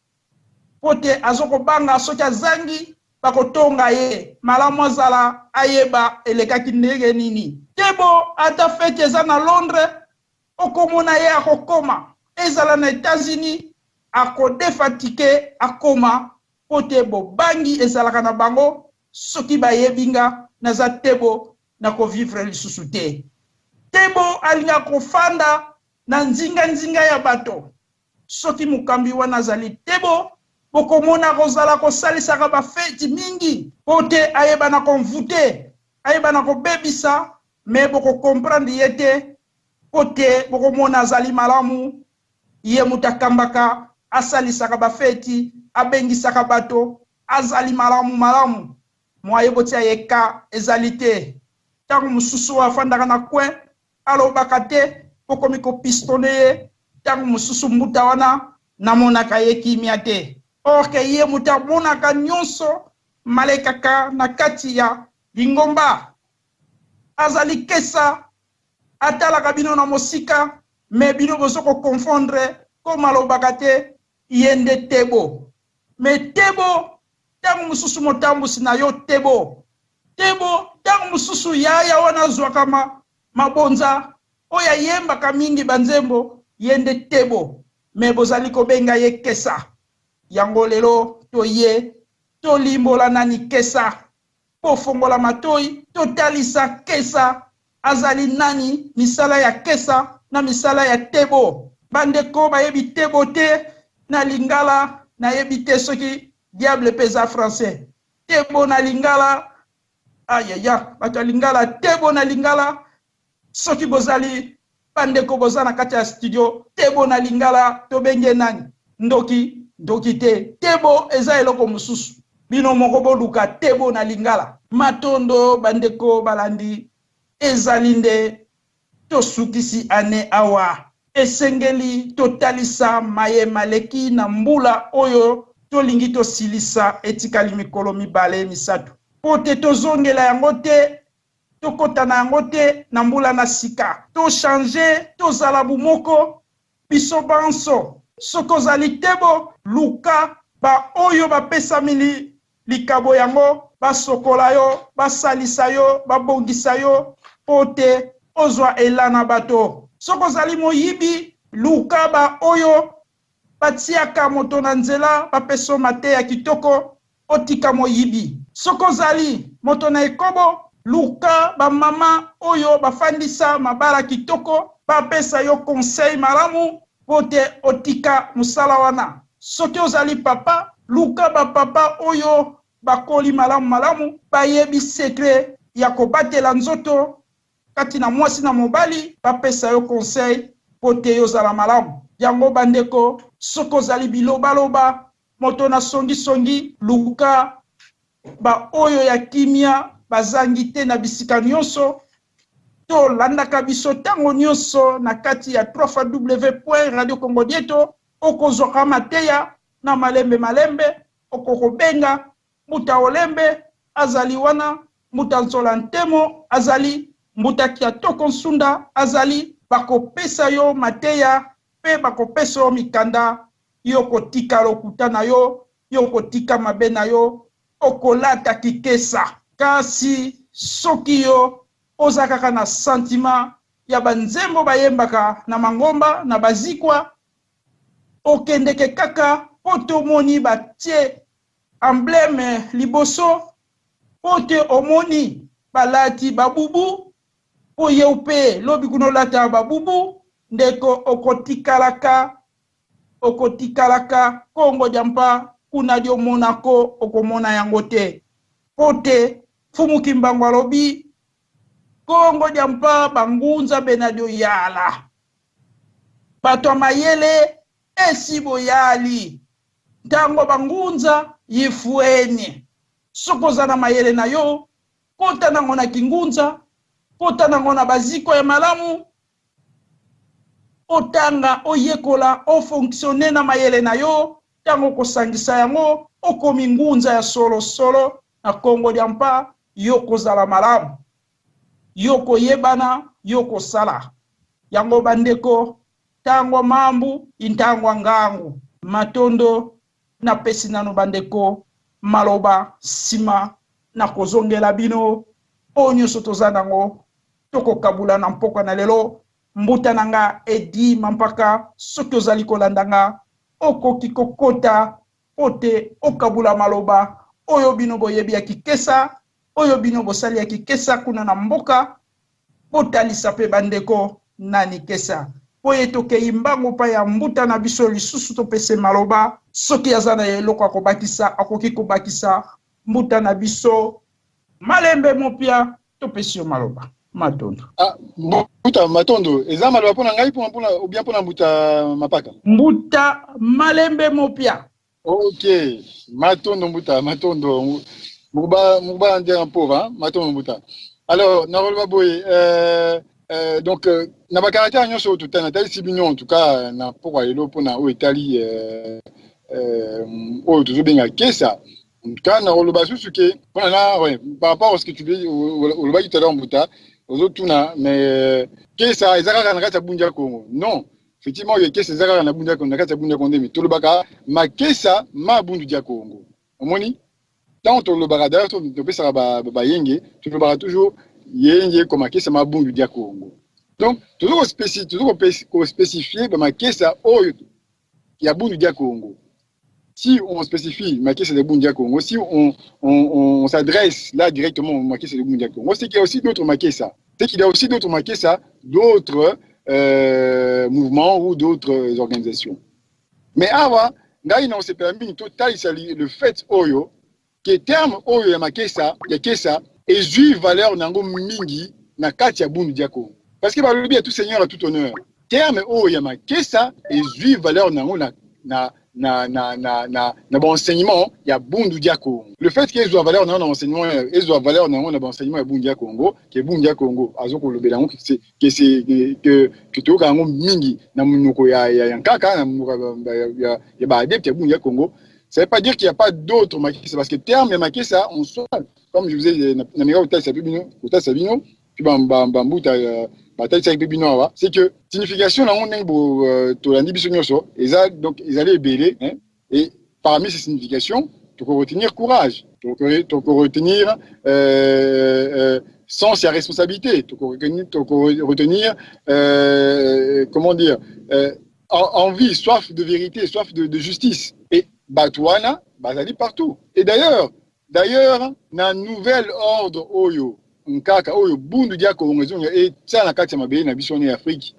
pote azokobanga soki azangi bakotonga ye malamu azala ayeba elekaki ndenge nini tebo ata feti eza na Londres okomona ye akokoma ezala na États-Unis akodefatike akoma pote bobangi ezalaka na bango soki bayebinga naza tebo na kovivre lisusu te tebo alinga kofanda na nzinga ya bato soki mukambi wana azali tebo bokomona kozala kosalisaka bafeti mingi pote ayeba na konvute ayeba na kobebisa me bokokomprendre ye te pote bokomona azali malamu ye mutakambaka asalisaka bafeti abengisaka bato azali malamu mwaye botia yeka ezali te tango mususu afandaka na kwen alobaka te pokomi kopistone ye tango mususu mbuta wana namonaka ye kimia te orke ye muta monaka nyonso malekaka na kati ya lingomba azali kesa atalaka bino na mosika me bino bozoko confondre ko malobaka te yende tebo me tebo tango mususu motambusi na yo tebo tango mususu yaya wana zwaka mabonza oya yembaka mingi banzembo yende tebo me bozali kobenga ye kesa yango lelo toye tolimbola nani kesa pofongola matoi totalisa kesa azali nani misala ya kesa na misala ya tebo bandeko bayebi tebo te na lingala na yebi te soki diable pesa français tebo na lingala ayaya bato lingala tebo na lingala soki bozali bandeko bozana kati ya studio tebo na lingala tobenge nani ndoki te tebo eza eloko mususu bino moko boluka tebo na lingala matondo bandeko balandi ezali nde tosukisi ane awa esengeli totalisa maye maleki na mbula oyo tolingi tosilisa etikali mikolo mibale misatu pote tozongela yango te tokota na yango te na mbula na sika tochange tozala bumoko biso banso soko ozali tebo luka ba oyo bapesamili likabo yango basokola yo basalisa yo babongisa yo pote ozwa elana bato soko ozali moyibi luka ba oyo batiaka moto na nzela bapeso mate ya kitoko otika moyibi soko ozali moto na ekobo luka ba mama oyo bafandisa mabala kitoko bapesa yo conseil malamu pote otika musala wana soki ozali papa luka ba papa oyo bakoli malamu bayebi secret ya kobatela nzoto kati na mwasi na mobali bapesa yo conseil pote yozala malamu yango bandeko soko ozali bilobaloba moto na songi luka ba oyo ya kimia bazangi te na bisika nyonso to landaka biso tango nyonso na kati ya www.radiocongo.dieto okozwaka mateya na malembe okokobenga muta olembe azali wana muta nzola ntemo azali muta kia toko nsunda azali bakopesa yo mateya pe bakopesa yo mikanda yo kotika lokuta na yo, yo kotika mabe na yo, okolata kikesa. Kasi soki yo oza kaka na sentiment ya banzembo bayembaka na mangomba na bazikwa, okendeke kaka pote omoni batie emblème liboso, pote omoni balati babubu, oye upe lobi kunolata babubu, ndeko okotikalaka Kongo jampa kuna dio monako okomona yango te. Pote fumu Kimbangu lobi Kongo jampa bangunza benadio yala. Bato mayele esibo yali. Tango bangunza yifueni. Sokoza na mayele na yo, kota nango na kingunza, kota nango na baziko ya malamu, otanga oyekola ofonctionne na mayele na yo, tango kosangisa yango okomi ngunza ya solo solo na Kongo jampa yoko zala malamu, yoko yebana, yoko sala. Yango bandeko, tango mambu intango ngangu, matondo na pesi nano bandeko, maloba sima na kozongela bino onyo sotoza nango toko kabula na mpoka na lelo mbuta nanga edi mampaka soki ozali kolandanga okoki kokota ote okabula maloba oyo bino boyebi ya kikesa, oyo bino bosali ya kikesa kuna na mboka, botalisa pe bandeko nani kesa. Poye toke imbango pa ya mbuta na biso lisusu topese maloba, soki azana eloko akobakisa, akoki kobakisa mbuta na biso, malembe mopia topesi yo maloba. Matondo. Ah, mbuta matondo. Eza maloba pona ngai pona ou bien pona mbuta mapaka? Mbuta malembe mopia. Ok, matondo mbuta, matondo. Mouba ndira pauvre, hein? Matondo mbuta. Alors, Narolba Boy, donc, na ba caractère nyonso tout na tali sibinyo en tout cas na pourquoi elo pona o Italie o toujours bien kesa. En tout cas, Narolba susuke, pona ouais, par rapport à ce que tu dis au loba tout à l'heure mbuta, aux autres tuna mais kesa ezaka na kata bunja Congo. Non. Effectivement, il y a kesa ezaka na bunja Congo, na kata bunja Congo mais tout le baka ma kesa ma bundu dia Congo. Omoni? Tant on le barada, on peut ça ba yenge, tu peux toujours yenge comme kesa ma bundu dia Congo. Donc toujours spécifier ma kesa o ya bundu dia Congo. Si on spécifie ma kesa de bundu dia Congo, si on s'adresse là directement ma kesa de bundu dia Congo, c'est qu'il y a aussi d'autres ma kesa. C'est qu'il y a aussi d'autres ma kesa, d'autres mouvements ou d'autres organisations. Mais avant, ngai na on s'est permis total le fait oyo que terme oyo ya makesa ya kesa ezui valeur nango mingi na kati ya bundu dia Congo. Parce que balobi à tout seigneur à tout honneur. Terme oyo ya makesa ezui valeur nango na bon enseignement ya bundu dia Congo. Le fait qu'ils doivent valeur nango na enseignement ils doivent valeur nango na bon enseignement ya bundu dia Congo, que bundu dia Congo azoko lobela ngo que to kango mingi na munoko ya nkaka na munoko ya ba adepte ya bundu dia Congo. Ça ne veut pas dire qu'il n'y a pas d'autres makisa, parce que terme makisa, on soit, comme je vous ai dit, c'est que signification, donc ils allaient béler, et parmi ces significations, tu peux retenir courage, tu peux retenir sens et responsabilité, tu peux retenir comment dire, envie, soif de vérité, soif de justice. Et Batouana, bazali partout. Et d'ailleurs, na nouvel ordre oyo, nkaka oyo bundu dia Congo et ça na kati mabé na biso en Afrique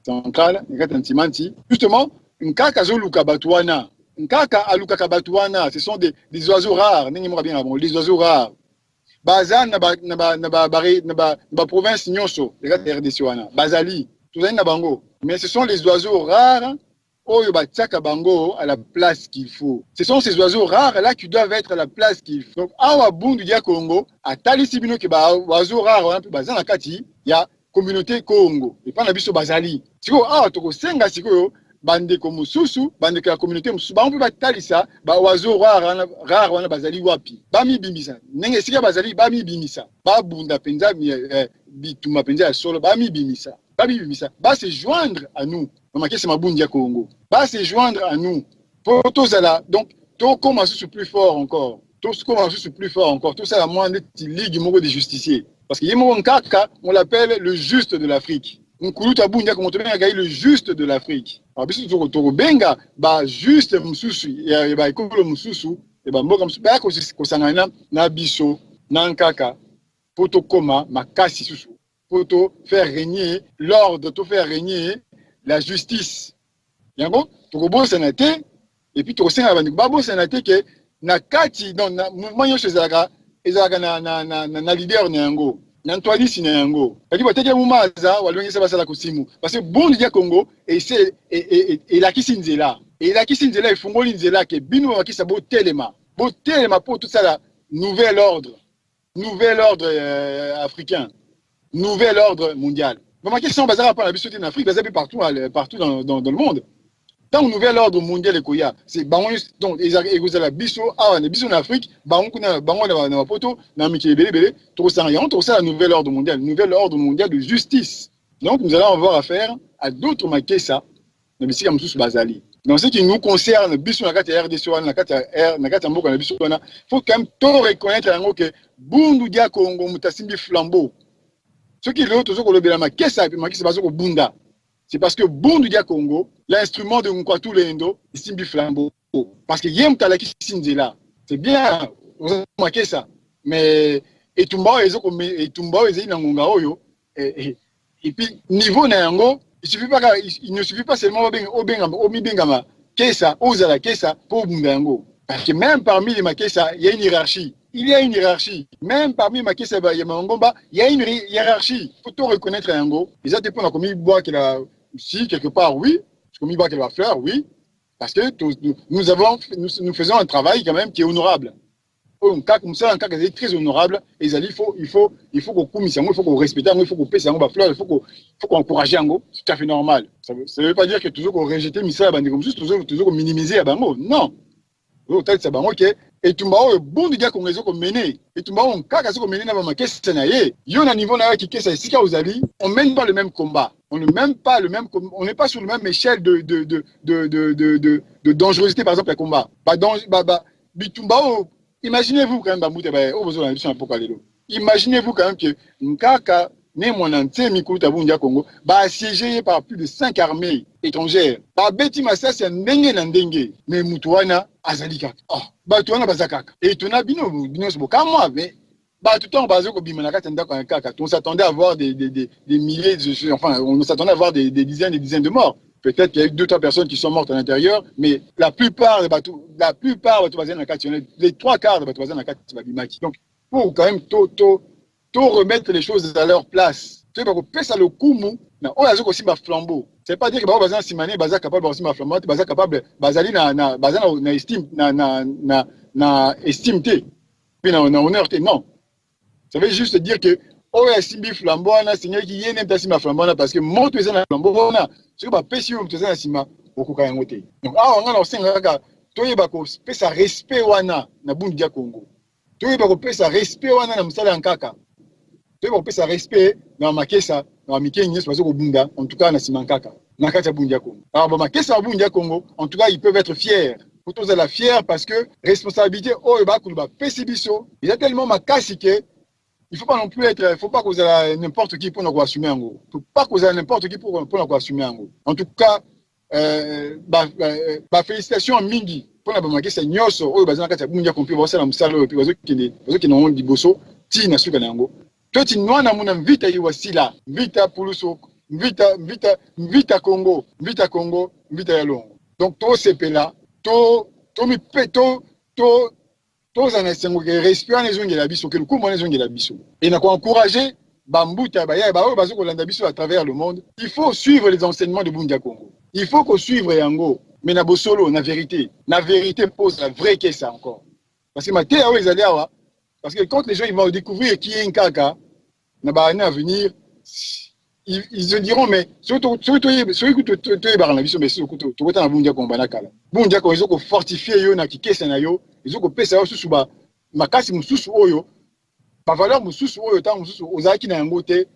centrale, nkata ntimanti. Justement, nkaka zoluka Batouana, nkaka aluka Batouana, ce sont des oiseaux rares, ningi mo bien avant, les oiseaux rares. Bazan na province nyonso, les RDC wana, bazali, tozali na bango. Mais ce sont les oiseaux rares oyo batiaka bango à la place qu'il faut. Ce sont ces oiseaux rares là qui doivent être à la place qu'il faut. Donc awa bundu dia Congo atali sibino ke ba oiseaux rares wana pe bazana kati ya communauté Congo. Et pas na biso bazali. Siko awa toko senga siko bande ko mususu, bande ka communauté mususu ba on peut batalisa ba oiseaux rares wana bazali wapi. Ba mi bimisa. Nenge sika bazali ba mi bimisa. Ba bunda penza bituma penza solo ba mi bimisa. Va se joindre à nous. Va se joindre à nous. Pour tout ça là, donc, tout commence sur plus fort encore. Tout commence sur plus fort encore. Tout ça, la moindre ligue des justiciers. Parce qu'il y a un kaka, on l'appelle le juste de l'Afrique. On coule tabounia comme on te met le juste de l'Afrique. Alors, bien sûr, tu benga, bah juste mususu, et bah école mususu, et bah moi comme ça, bah qu'on s'en a na biso, na kaka, pour te coma, ma casse susu, pour te faire régner l'ordre, te faire régner la justice. Yango, tu bon sénaté, et puis tu sais na babo sénaté que na kati donc na mouvement chez Zaga, ezaka na leader nyango. N'antwali sinyango. Kadi bateke mumaza walwengisa basala kusimu. Parce que Bondi ya Congo et c'est et la kisinzela. Et la kisinzela ifungoli nzela ke bino wakisa bo telema. Bo telema pour tout ça là nouvel ordre africain. Nouvel ordre mondial. Comment question bazara pas la bisoté en Afrique, bazar partout dans le monde. Dans le nouvel ordre mondial ekoya, c'est bango donc ezala biso ne biso en Afrique, bango na poto na mikili belé to ça la nouvel ordre mondial de justice. Donc nous allons avoir affaire à d'autres makesa na bisika mususu bazali. Dans ce qui nous concerne, biso na kati RDC na kati mboka na biso na, faut quand même tout reconnaître que Bundu dia Congo mutasimbi flambeau. Ce qui l'autre toujours ko lobela makesa et makisa bazo ko bunda. C'est parce que Bundu dia Congo, l'instrument de Nkwatu Lendo, Simbi Flambeau. Parce que Yem Talaki Sinzela, c'est bien, on a marqué ça. Mais, et Tumbao Ezi Nangonga Oyo, et puis, niveau Nango, il ne suffit pas seulement Omi Bengama, Kesa, Ozala Kesa, pour Bundango. Parce que même parmi les Makesa, il y a une hiérarchie. Il y a une hiérarchie. Même parmi Makesa et Yamangomba, il y a une hiérarchie. Il faut tout reconnaître Nango. Les autres, on a commis bois qu'il a. Si, quelque part, oui. Comme il va qu'elle va faire, oui. Parce que nous faisons un travail quand même qui est honorable. Un cas comme ça, un cas qui est très honorable. Et il faut qu'on commise, il faut qu'on respecte, il faut qu'on paie ça, il faut qu'on encourage. C'est tout à fait normal. Ça ne veut pas dire que toujours qu'on rejette Missa comme ça, toujours qu'on minimiser à Bango. Non. C'est Bango qui est. Et tout le monde, bon gars qu'on réseau qu'on mène. Et tout le monde, quand on mène dans ma caisse, il y a un niveau qui est ici aux alliés. On ne mène pas le même combat. On n'est pas sur la même échelle de dangerosité, par exemple, les combats. Imaginez-vous quand même, imaginez-vous quand même que Nkaka, né mon entier, Mikouta Bundia Congo, assiégé par plus de 5 armées étrangères. Beti Massa, c'est un dengue. Mais Moutouana, Azalika. Oh, Batouana Bazakak. Et tu n'as bino, c'est beau. Comme moi, mais. Tout le temps, on s'attendait à voir des milliers de... Enfin, on s'attendait à voir des dizaines de morts. Peut-être qu'il y a eu 2-3 personnes qui sont mortes à l'intérieur, mais la plupart des bateaux, les 3 quarts des bateaux, donc, pour quand même tout remettre les choses à leur place. Tu sais, ça le coup mou, on a aussi ma flambeau. C'est pas dire que Bazan Simane, Bazan capable aussi ma flambeau, Bazan capable, Bazali na estime, puis na honneur, non. Ça veut juste dire que oh ya simbi flambeau na seigneur qui yene mta simba flambeau na parce que moto eza na flambeau na ce que ba pesi yo mto eza na sima okuka yango te. Donc on a osenga ka toyeba ko pesa respect wana na Bundu dia Congo. Toyeba ko pesa respect wana na musala nkaka. Toyeba ko pesa respect na makesa na mikenyi parce que Bunda en tout cas na sima nkaka na kati ya Bundu dia Congo. Alors ba makesa Bundu dia Congo en tout cas ils peuvent être fiers. Pour tous la fier parce que responsabilité oyo kuluba pesi biso il y a tellement makasi que il faut pas non plus être, il faut pas causer n'importe qui pour nous assumer en gros. Il faut pas causer n'importe qui pour nous assumer en gros. En tout cas, félicitations à Mingi pour la marquer c'est nyoso au bazan kati bunja kompi bossa na musalo puis bazo qui n'ont di bosso ti na suka nango. Toi tu noa na muna vita yi wasila, vita puluso, vita Congo, vita ya longo. Donc tout ces là, tout mi peto, tous en essayant de respirer les zones de la biso, que le coup les zones de la biso. Et n'a quoi encourager Bambuta Baya Bao Bazo Landabiso à travers le monde. Il faut suivre les enseignements de Bundia Congo. Il faut qu'on suive Yango. Mais na bosolo, na vérité pose la vraie question encore. Parce que ma terre parce que quand les gens ils vont découvrir qui est Nkaka, na ba à venir, ils se diront mais surtout Bundia Congo ils ont fortifié yo na kikesa na yo. Ils ont pesa yo susu ba makasi mususu oyo ba valeur mususu oyo ta mususu ozaki na yango te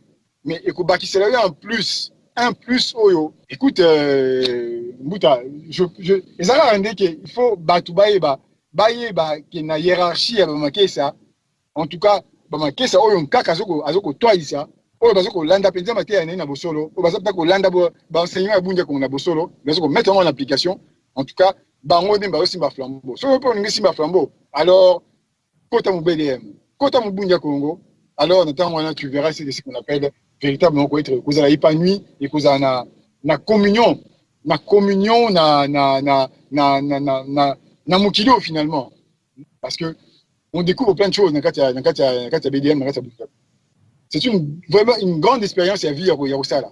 mais ekobakisela yo en plus un plus oyo. Écoute, Mbuta, ezala rende que il faut batu bayeba que na hiérarchie ya bamakesa. En tout cas, bamakesa oyo nkaka azoko toisa. Oyo bazoko landa penza matia na bosolo. Oyo bazoko ko landa ba enseignement ya bunja ko na bosolo. Bazoko mettre en application. En tout cas, bango demba osimba flambeau. So po ningi simba flambeau. Alors, kota mu BDM, kota mu bunja Congo. Alors, notamment tu verras c'est ce qu'on appelle véritablement quoi être cause la épanoui et cause na communion na mukilo finalement parce que on découvre plein de choses dans katia BDM c'est vraiment une grande expérience à vivre à Rosala.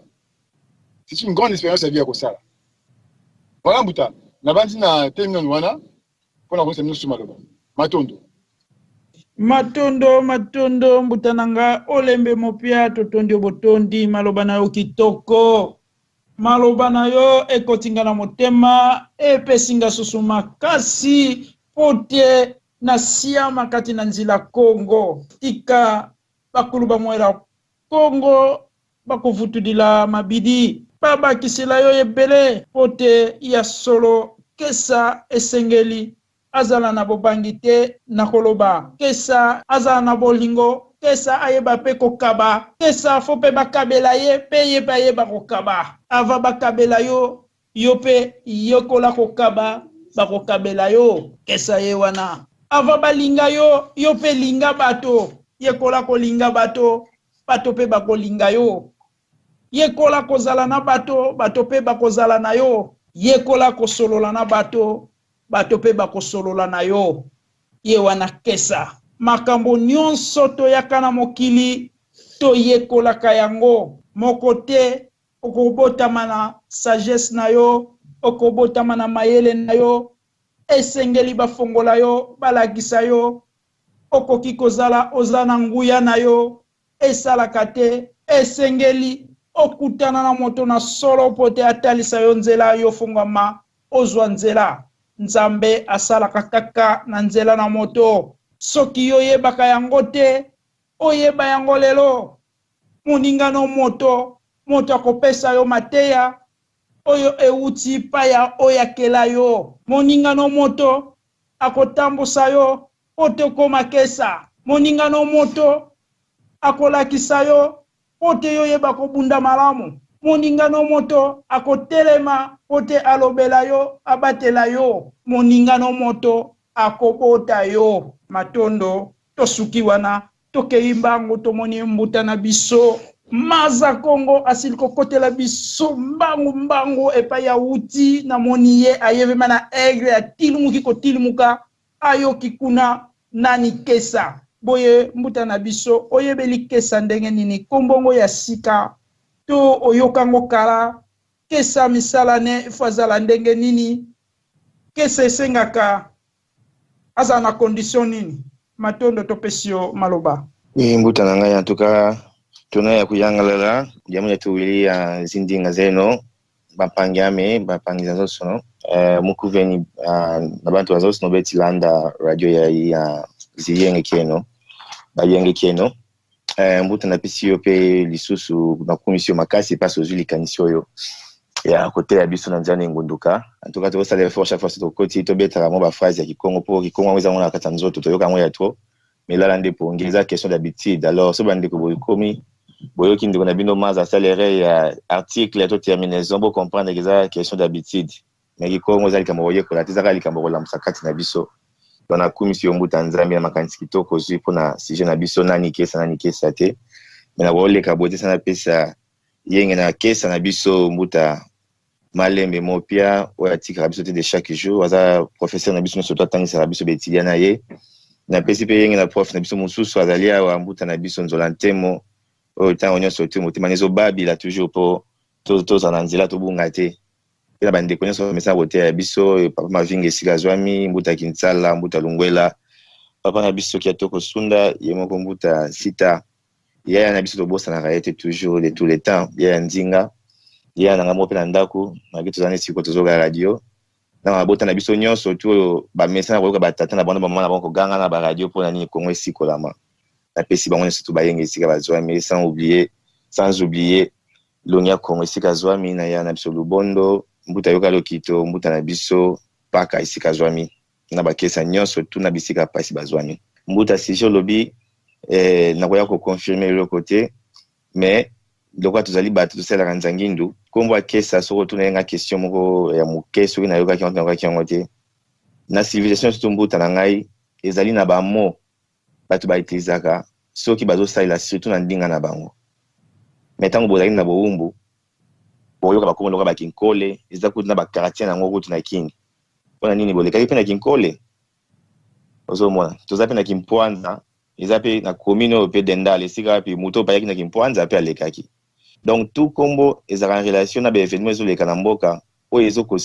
C'est une grande expérience à vivre à Rosala. Voilà Mbuta na bandi na terminal wana pour la Rosala nous maloba Matondo Mbuta nanga olembe mopia totondi obotondi maloba na yo kitoko maloba na yo ekotinga na motema epesinga susu makasi pote na siama kati na nzila Kongo tika bakulu bamwela Kongo bakuvutudila mabidi babakisila yo ebele pote ya solo kesa esengeli azala na bobangi te na koloba kesa azala na bolingo kesa ayeba pe kokaba kesa fo pe bakabela ye pe yeba yeba kokaba ava bakabela yo pe yokola kokaba bakokabela yo kesa ye wana ava balinga yo pe linga bato yekola kolinga bato pe bakolinga yo yekola kozala na bato pe bakozala na yo yekola kosolola na bato pe bakosolola na yo ye wana kesa makambo nyonso toyaka na mokili toyekolaka yango moko te okobotama na sagesse na yo okobotama na mayele na yo esengeli bafongola yo balakisa yo okoki kozala oza na nguya na yo esalaka te esengeli okutana na moto na solo pote atalisa yo nzela yo fungama ozwa nzela Nzambe asalaka kaka na nzela na moto soki yo yebaka yango te oyeba yango lelo moningano moto akopesa yo mateya oyo euti paya oyakela yo moningano moto akotambusa yo pote koma kesa moningano moto akolakisa yo pote yo yeba kobunda malamu moningano moto akotelema pote alobela yo abatela yo moningano moto akobota yo matondo tosuki wana tokeimbango tomoni Mbuta na biso maza Kongo asiliko kotela biso mbangu epa ya uti na moni ye ayevema na egre ya tilumuki kotilimuka ayoki kuna nani kesa boye Mbuta na biso oyebeli kesa ndenge nini kombongo ya sika to oyokango kala kesa misala ne fazala ndenge nini kesa esengaka aza na condition nini matondo topesio maloba Mbuta na ngai en tout cas tuna ya kuyangalala jamu ya tuwili ya zindinga zeno bapangi za zoso mukuveni na bantu wa zoso nobeti landa radio ya ziyenge keno Mbuta na pisi yo pe lisusu na komisio makasi paso zuli kanisio yo ya kote ya biso na nzane ngunduka en tout cas to sala effort chaque fois to koti to betara mo ba phrase ya kikongo po kikongo weza mona kata nzoto to yoka mo ya tro mais là l'ande pour ngeza question d'habitude alors so bande ko boyikomi boyoki ndiko na bino maza salere ya article to terminaison bo comprendre ngeza question d'habitude mais kikongo zali kama boye ko la tizaka li kama bola musakati na biso dans la commission Mbuta Nzambe na makanisi kitoko zui pona sujet na biso nani kesa te mais na bole ka bote sana pesa yenge na kesa na biso Mbuta malembe mopia oya tika biso te de chaque jour aza professeur na biso surtout tangisa na biso betilia na ye na pesi pe yenge na prof na biso mususu azalia wa Mbuta na biso nzola ntemo oyo tango nyonso te motema nezo babila toujours po to za nzela to bunga te ila bande konyoso mesa bote ya biso papa mavinge sika zwami Mbuta Kinsala Mbuta Lungwela papa na biso kiatoko sunda yemoko Mbuta sita yaya na biso to bossa na raete toujours de tous les temps yaya nzinga yaya na ngamo pe na ndako na gitu zane siko tozoga radio na mabota na biso nyonso to ba message ko ba tata na bana ba mwana ba ko ganga na ba radio pour nani Kongo siko lama na pesi ba ngone surtout ba yenge sika ba zwami sans oublier lonia Congo esika zwami na ya na biso Lubondo mbuta yoka lokito mbuta na biso paka esika zwami na bakesa nyonso tu na bisika pasi bazwami mbuta sijo lobi na koya ko confirmer le côté mais lokwa tozali bato tosala nzangindu kombo akesa soko tuna nga question moko ya mukeso na yoka ki na civilisation surtout mbuta na ngai ezali na ba mo bato ba utilizaka soki bazo sala surtout na ndinga na bango metango bozali na boumbu boyoka bakomo loka bakinkole eza kutina ba quartier nango kutu na kingi pona nini bolekaki pe na kinkole ozomona toza pe na kimpwanza eza pe na commune oyo pe dendale esika pe moto bayaki na kimpwanza pe alekaki donc tout kombo ezaka en relation na baévénement ezoleka na mboka oyo ezoko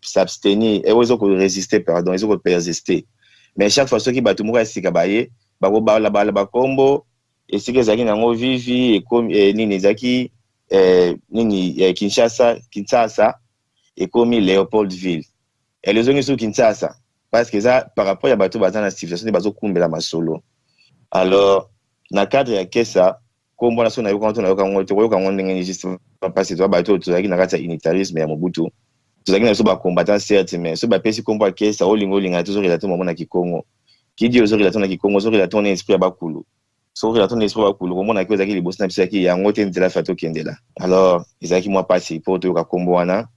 s'abstenir oyo ezoko résister pardon ezoko persister mais chaque fois soki bato moko esika baye bakobala bakombo esika ezalaki nango vivi ekomi nini ezalaki nini Kinshasa ekomi Léopoldville elezongi sur Kinshasa parce que ça par rapport à bateau bazana civilisation de bazo kumbela masolo alors na cadre ya kesa kombo na so na yoka ngoto yoka ngondenge juste parce que bateau tozaki na kata unitarisme ya Mobutu tozaki na so ba combattant certes mais so ba pesi kombo ya kesa olinga toujours relater moment na Kikongo qui dit aux relations na Kikongo so relater esprit ya bakulu so relater esprit ya bakulu kombo na ko ezaki libosi na biso yaki ya ngote ndela fato kendela alors ezaki moi passer pour to yoka kombo wana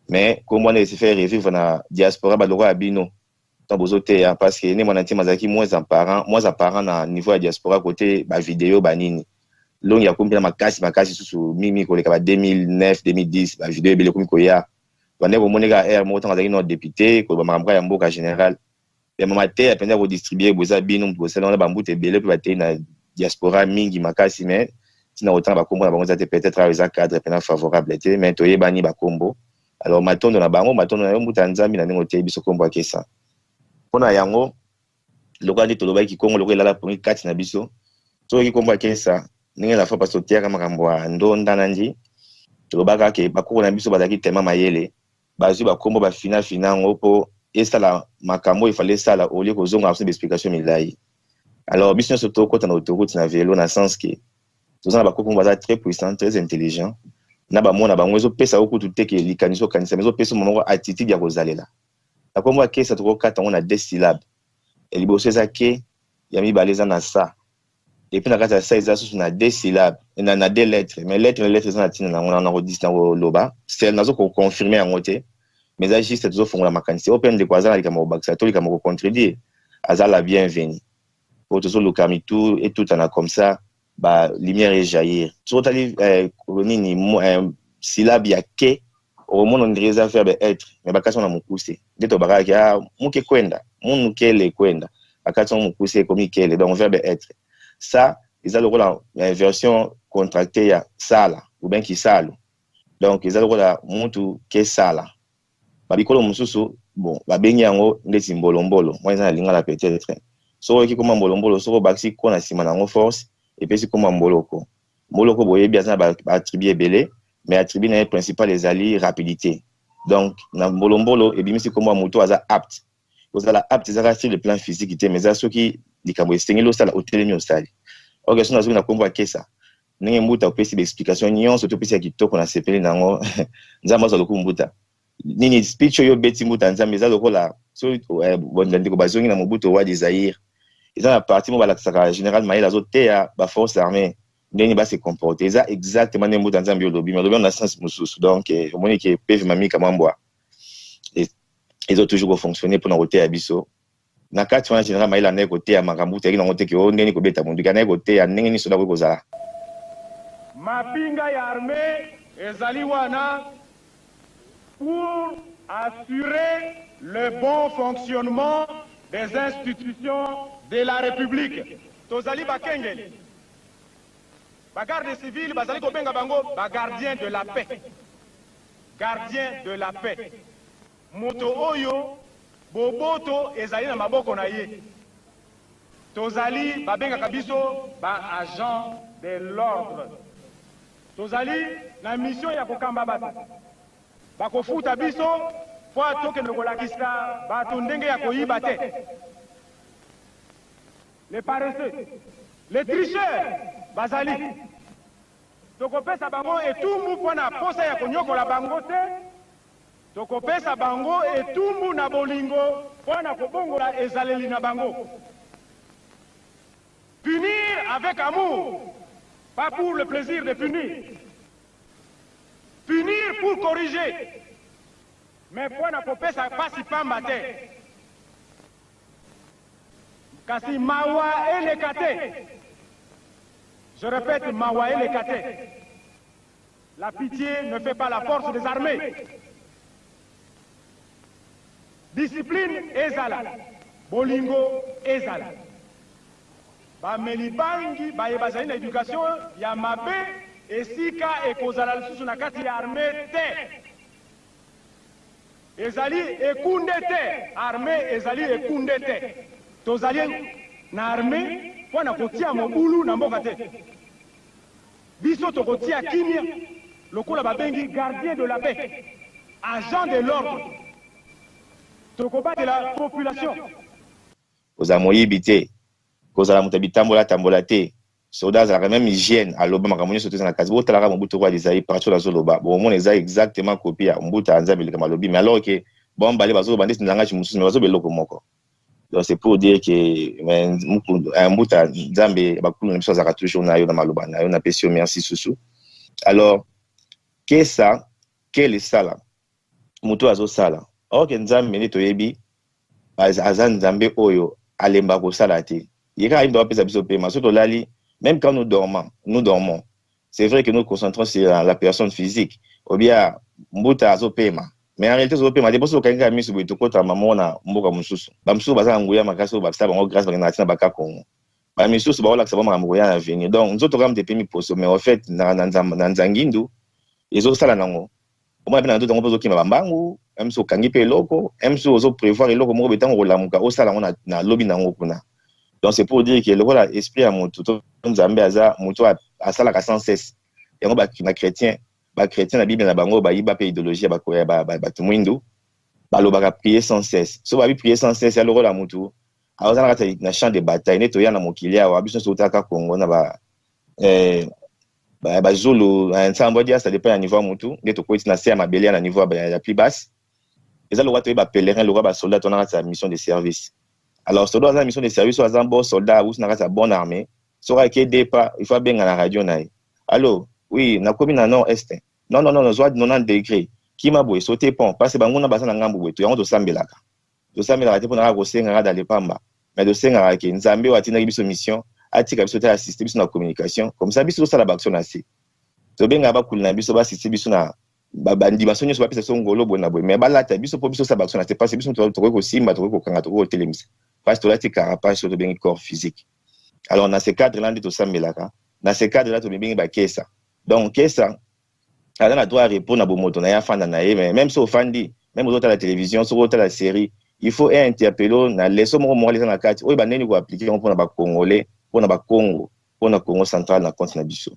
mais kombo na se faire revivre na diaspora ba loko abino parce que ne mon mazaki moins apparent na niveau ya diaspora côté ba vidéo ba nini long ya kombi na makasi susu mimi ko leka ba 2009 2010 ba vidéo bele komi ko ya bande bo moneka air mo tanga zaki no député ko ba mambra ya mboka général ya mama te apenda ko distribuer boza bino bo sala na ba mbute bele pe ba te na diaspora mingi makasi mais tina autant ba kombo na bango za te peut-être avec un cadre pena favorable te mais to yebani ba kombo alors matondo na bango matondo na yo mbuta nzambi na ngo te biso kombo akesa pona yango lokali toloba ki Kongo lokela la pour 4 na biso to ki kombo akesa ninge la fois parce que tiaka makambo ndonda nanji tolobaka ke bakoko na biso bazaki tema mayele bazu ba kombo ba fina ngo po esala makambo il fallait ça là au lieu ko zonga absence d'explication milai alors biso surtout quand on autoroute na vélo na sens que tous na bakoko baza très puissant très intelligent na ba mona bango ezo pesa okutu teke likaniso kanisa mezo pesa mongo attitude ya kozalela na kombo akesa to kata on a 2 syllabes et liboso ezake ya mibaleza na sa et puis na kata sa ezasu na 2 syllabes na 2 lettres mais lettres na tina na on a 10 na loba c'est nazo ko confirmer en te mais ça juste toujours fongola makanisi open de kwazana likama obakisa to likama ko contredire azala bienvenue pour toujours le kamitu et tout en a comme ça ba lumière et jaillir tout ali nini syllabe ya ke au monde on dirait ça faire être mais bakation na mukuse ndeto bakaki muke kwenda munukele kwenda bakation mukuse comme kele donc verbe être ça ils ont le rôle en version contractée ya sala ou bien qui salo donc ils ont le rôle la muntu ke sala babikolo mususu bon babengi yango ndeti mbolombolo moi ça linga la peut-être so ki koma mbolombolo so baksi ko na sima nango force et puis si koma mboloko boye bien ça ba attribuer belé mais attribuer principal les alliés rapidité donc na mbolombolo et bien si koma moto aza apte aux ala apte ça sur le plan physique mais ça ceux qui likambo estengelo sala hotelemi osali ok so na zo na kombo akesa ninge mbuta opesi explication nyonso to pesi kitoko na sepeli nango nzamba zo lokumbuta nini speech yo beti mbuta nzambe za lokola so bondandiko bazongi na mobuto wa Zaire ils ont la partie mo balakisaka général Maïla zo te ba force armée ndeni ba se comporter ça exactement ne mbuta nzambe yo lobi mais lobi na sens mususu donc au moins que PV mami kamambwa et ils ont toujours fonctionné pour na côté abiso na kati wana général Maïla na côté ya makambu te na côté ke o ndeni ko beta mundu kana côté ya ndenge ni soda ko za mapinga ya armée ezali wana pour assurer le bon fonctionnement des institutions de la République. Tozali bakengeli. Ba garde civile bazali ko benga bango ba gardien de la paix. Gardien de la paix. Moto oyo boboto ezali na maboko na ye. Tozali ba benga kabiso ba agent de l'ordre. Tozali na mission ya kokamba bato. Bakofuta biso po atoke nokolakisa bato ndenge ya koyiba te. Les paresseux, les tricheurs, bazali. tokopesa bango etumbu mpona posa ya konyokola bango te, tokopesa bango etumbu na bolingo mpona kobongola ezaleli na bango. Punir avec amour, pas pour le plaisir de punir. Punir pour corriger, mais mpona kopesa pasi pamba te. Kasi mawa eleka te. Je répète, mawa eleka te. La pitié ne fait pas la force des armées. Discipline ezala, bolingo ezala. Bameli bangi bayebazali na éducation ya mabe esika ekozala lisusu na kati ya armée te. Ezali ekunde te, armée ezali ekunde te. Tozali na armée mpona kotia mobulu na mboka te. Biso tokotia kimia lokola babengi gardien de la paix, agent de l'ordre. Tokobatela la population. Oza moyibi te, kozala moto bitambola tambola te. Soda azalaka même hygiène aloba makambo nyonso toza na kasi botalaka mobutu kwa ezali partout azoloba bomona eza exactement copie ya mbuta anzambe eleka malobi, mais alors que bon bale bazoloba ndesi nzangaki mosusu mais bazoba eloko moko. Donc c'est pour dire que mbuta nzambe bakulu na biso azalaka toujours na yo na maloba na yo na pesi yo merci susu. Alors kesa quel esala moto azosala oke nzambe nde toyebi aza nzambe oyo alemba kosala te yeka ayimba bapesa biso pema so tolali. Même quand nous dormons, c'est vrai que nous concentrons sur la personne physique. Ou bien, mbuta azopema. Mais en réalité, azopema. Dès que vous avez mis sur le tour, maman na mboka mususu. Bamsusu baza nguya makaso baksa bango grâce à natina baka Congo. Bamisusu ba wala ksa ba nguya na venir. Donc, nous autres comme des pemi poso, mais en fait, na nzangindu, ezo sala nango. Au moins, bien d'autres on peut okima bambangu, même so kangi pe loko, même so ozo prévoir eloko moko betango olamuka, o sala na lobby nango kuna. Donc c'est pour dire que le rôle esprit à mon tout nzambe aza muto asala ka sans cesse yango ba chrétien la Bible na bango ba yiba pe idéologie ba koya ba tumwindu ba loba prier sans cesse so ba prier sans cesse ya le rôle à muto azana ka na champ de bataille neto ya na mokili awa biso so taka Congo na ba zulu ensemble dia ça dépend à niveau muto neto ko itina se mabele na niveau ya plus basse eza le roi to ba pèlerin le roi ba soldat on a sa mission de service. Alors, si tu as une mission de service, tu as un bon soldat ou une bonne armée, tu auras qu'il départ, il faut bien à la radio. Alors, oui, na commune non est. Non, soit 90 degrés. Qui m'a boué, sauter pont, parce que on a besoin d'un gambou, tu as honte de Sambelaka. De Sambelaka, pour n'a pas un dans les Pamba. Mais de Sengara, qui est Zambé ou a tiré une mission, a tiré à assister à la communication, comme ça, biso ça la baction assez. Tu bien à bakul na biso assister biso na bandi basonyo so bapesa songolo bona boy. Mais balata biso po biso ça baction c'est pas biso to ko simba to ko kanga to ko telemis. Parce que là, tu carapace sur le corps physique. Alors, dans ce cadre-là, dans ce cadre-là, tu as bien Kessa. Donc, Kessa, elle a droit à répondre à Bomoto, mais même si au Fandi, même aux autres à la télévision, sur autres à la série, il faut interpeller, les sommes au les en la carte, oui, il faut appliquer pour le Congolais, pour le Congo, pour le Congo central, dans le continent Bissau.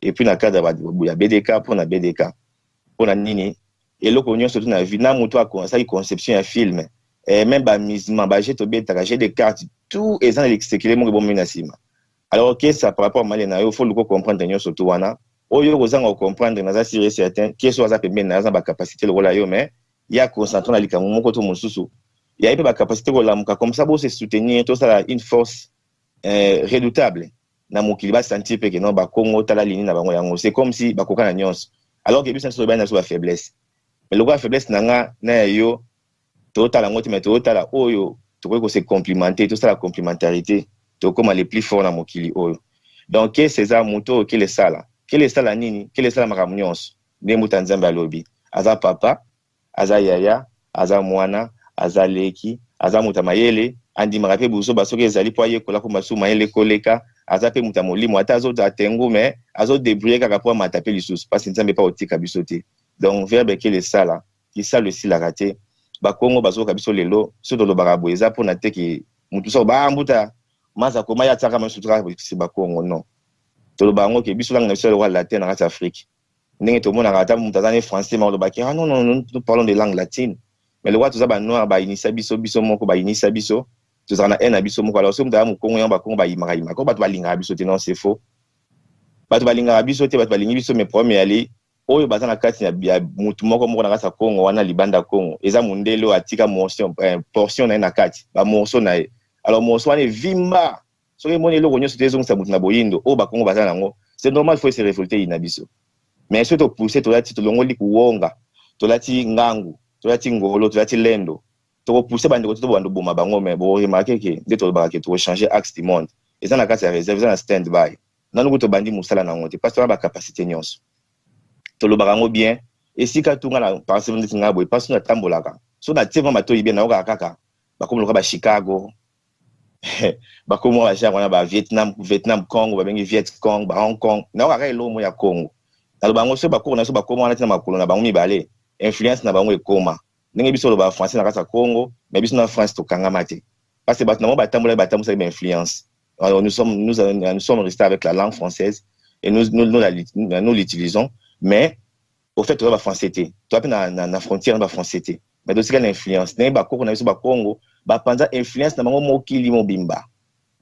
Et puis, dans le cadre de la BDK, pour la BDK, pour la Nini, et là, on a surtout dans la vie, ça, une conception, un film. Et même j'ai des cartes, tout est dans l'exécuté mon bon menacima. Alors que ça par rapport à Malena, il faut le comprendre d'ailleurs surtout wana. Au lieu de comprendre dans assurer certain que soit ça peut bien dans la capacité le rôle mais il y a concentrer dans les cas mon côté mon sous. Il y a pas capacité rôle muka comme ça pour se soutenir tout ça une force redoutable. Na mon qui va sentir que non ba Congo tala ligne na bango yango c'est comme si ba koka na nyonso. Alors que bisa so ba na so faiblesse. Mais le roi faiblesse nanga na yo total la moitié mais total oyo tu peux que c'est complémentaire tout ça la complémentarité tu comme les plus forts dans mokili oyo donc c'est ça moto qui les sala nini qui les sala makamunions ne mutanzambe alobi aza papa aza yaya aza mwana aza leki aza mutamayele andi marape buso basoke ezali po yekola ko masu mayele koleka aza pe mutamolimo ata azo atengu mais azo débrouiller kaka po matape lisusu parce que nzambe pas otika bisote donc verbe qui les sala qui sale aussi la raté ba Congo bazoka biso lelo so do lobarabu eza pona te ki mutu so ba mbuta maza ko maya tsaka ma sutra si ba Congo non to lo bango ke biso langa biso le roi latin en Afrique ndenge to mona rata mutazane français ma lo baki non nous parlons de langue latine mais le roi to za ba noir ba inisa biso moko ba inisa biso to za na en biso moko alors so mutaba mu Congo yamba Congo ba imaka ko ba to ba linga biso te non c'est faux bato balingaka biso te bato balingi biso mais problème yali oyo baza na kati ya mutu moko na kasa Congo wana libanda Congo eza mundelo atika portion na na kati ba morceau na ye alors morceau wana vimba soki moni eloko nyonso te ezongisa mutu na boyindo oyo bakongo baza nango c'est normal faut se révolter na biso mais soki topousse tolati tolongoli kuwonga tolati ngangu tolati ngolo tolati lendo tokopousse bandeko to bando boma bango mais bo remarquer que nde tolobaka ke changer axe du monde eza na kati ya réserve eza na stand by nanu to bandi musala nango te parce que ba capacité nyonso tolobaka ngo bien esika tunga na parce que ndinga boy parce que na tambolaka so na tema matoyi bien na oka kaka bakomo ba Chicago bakomo ba Japan ba Vietnam Congo ba bengi Viet Cong ba Hong Kong na oka elo mo ya Congo na bango so bakomo na so bakomo na tina makolo na bango mibale influence na bango ekoma ndenge biso ba français na kasa Congo mais biso na France to kanga mate parce que batna mo batambola batambola ba influence alors nous sommes restés avec la langue française et nous l'utilisons mais au fait tu vas français té toi na frontière na français té mais aussi quelle influence n'est ba ko na biso ba Congo ba panza influence na bango mokili mobimba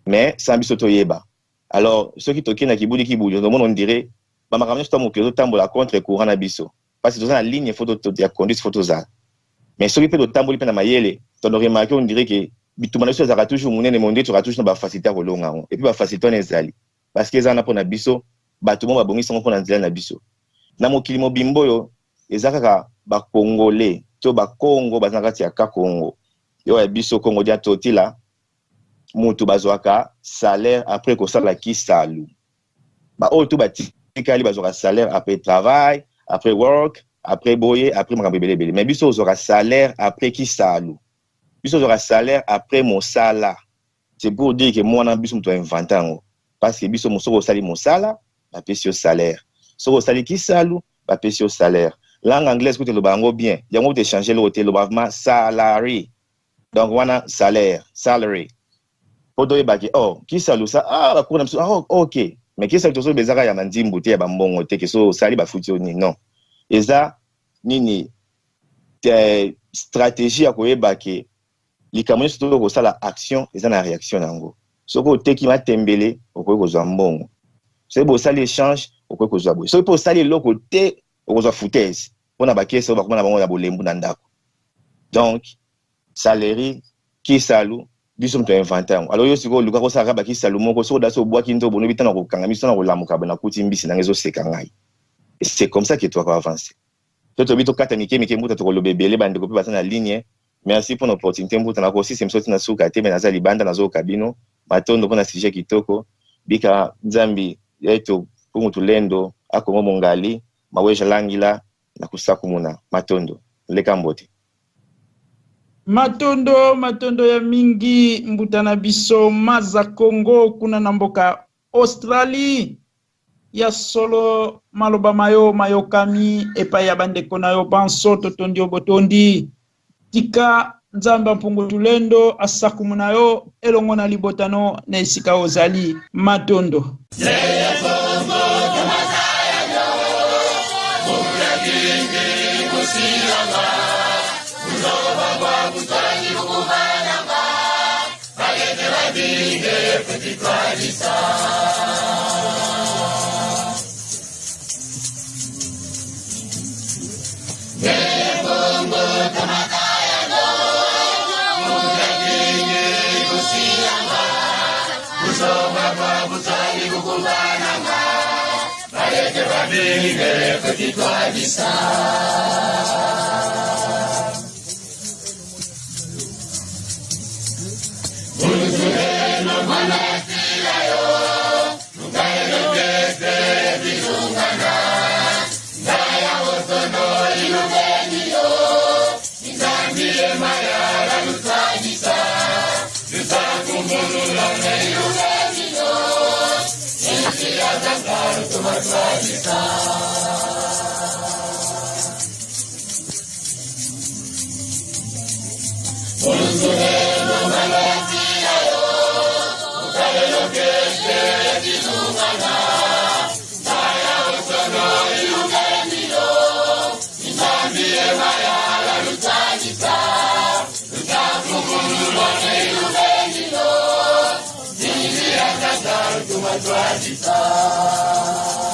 mais sans biso to yeba alors ceux qui toki na kibudi on dirait ba makamyo to mokili to tambola contre courant na biso parce que dans la ligne photo ya conduite photo za mais ceux qui peut tamboli pe na mayele to no remarquer on dirait que bitumana so za toujours munene monde tu toujours na ba facilité ko longa et puis ba facilité na ezali parce que za na pona biso ba tout monde ba bongisa ngo pona nzela na biso na mokili mobimbo yo ezaka ba congolais to ba Congo bazana kati ya ka Congo yo ya biso Congo dia totila mutu bazwaka salaire après ko sala ki salu ba o to ba tikali bazwaka salaire après travail après work après boyer après makambo belebele mais biso ozwaka salaire après ki salu biso ozwaka salaire après mosala c'est pour dire que moi na biso mutu inventer ngo parce que biso mosoko sali mosala ba pesi salaire so sali ki salu ba pesi salaire langue anglaise côté le bango bien yango te changer le hôtel le bavement salary donc wana salaire salary podo ebaki oh ki salu ça ah ba kuna oh OK mais ki salu to so bezaka ya mandimbu te ya bambongo te ke so sali ba futi ni non eza nini stratégie ya koyebaki likamoni so ko sala action eza na réaction nango soko teki matembele okoyi kozwa mbongo so bo sali échange okoyi kozwa boye so po sali loko te okozwa foutaise pona bakese bakoma na bango ya bolembu na ndako donc salaire ki salu biso mto inventer alors yo siko luka ko saka baki salu moko so daso bwaki ndo bono bitana ko kanga miso na ko lamuka bana kuti mbisi na ngezo seka ngai c'est comme ça que tu vas avancer to bito kata mike mbuta to ko lobebele bande ko pe basana ligne merci pour l'opportunité mbuta na ko si semsoti na suka te mena za libanda na zo kabino matondo pona sujet kitoko bika nzambi yeto kungu lendo akongo mongali maweja langila na kusakumuna matondo leka mbote matondo ya mingi mbutana biso maza Congo kuna na mboka Australie ya solo maloba mayo kami epa ya bandeko na yo banso totondi obotondi tika nzamba mpungu tulendo asakumuna yo elongo na libotano na esika ozali matondo Thank you.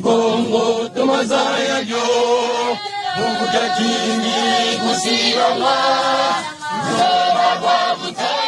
Kongo tumazaya yo Mungu kingi kusiwa Baba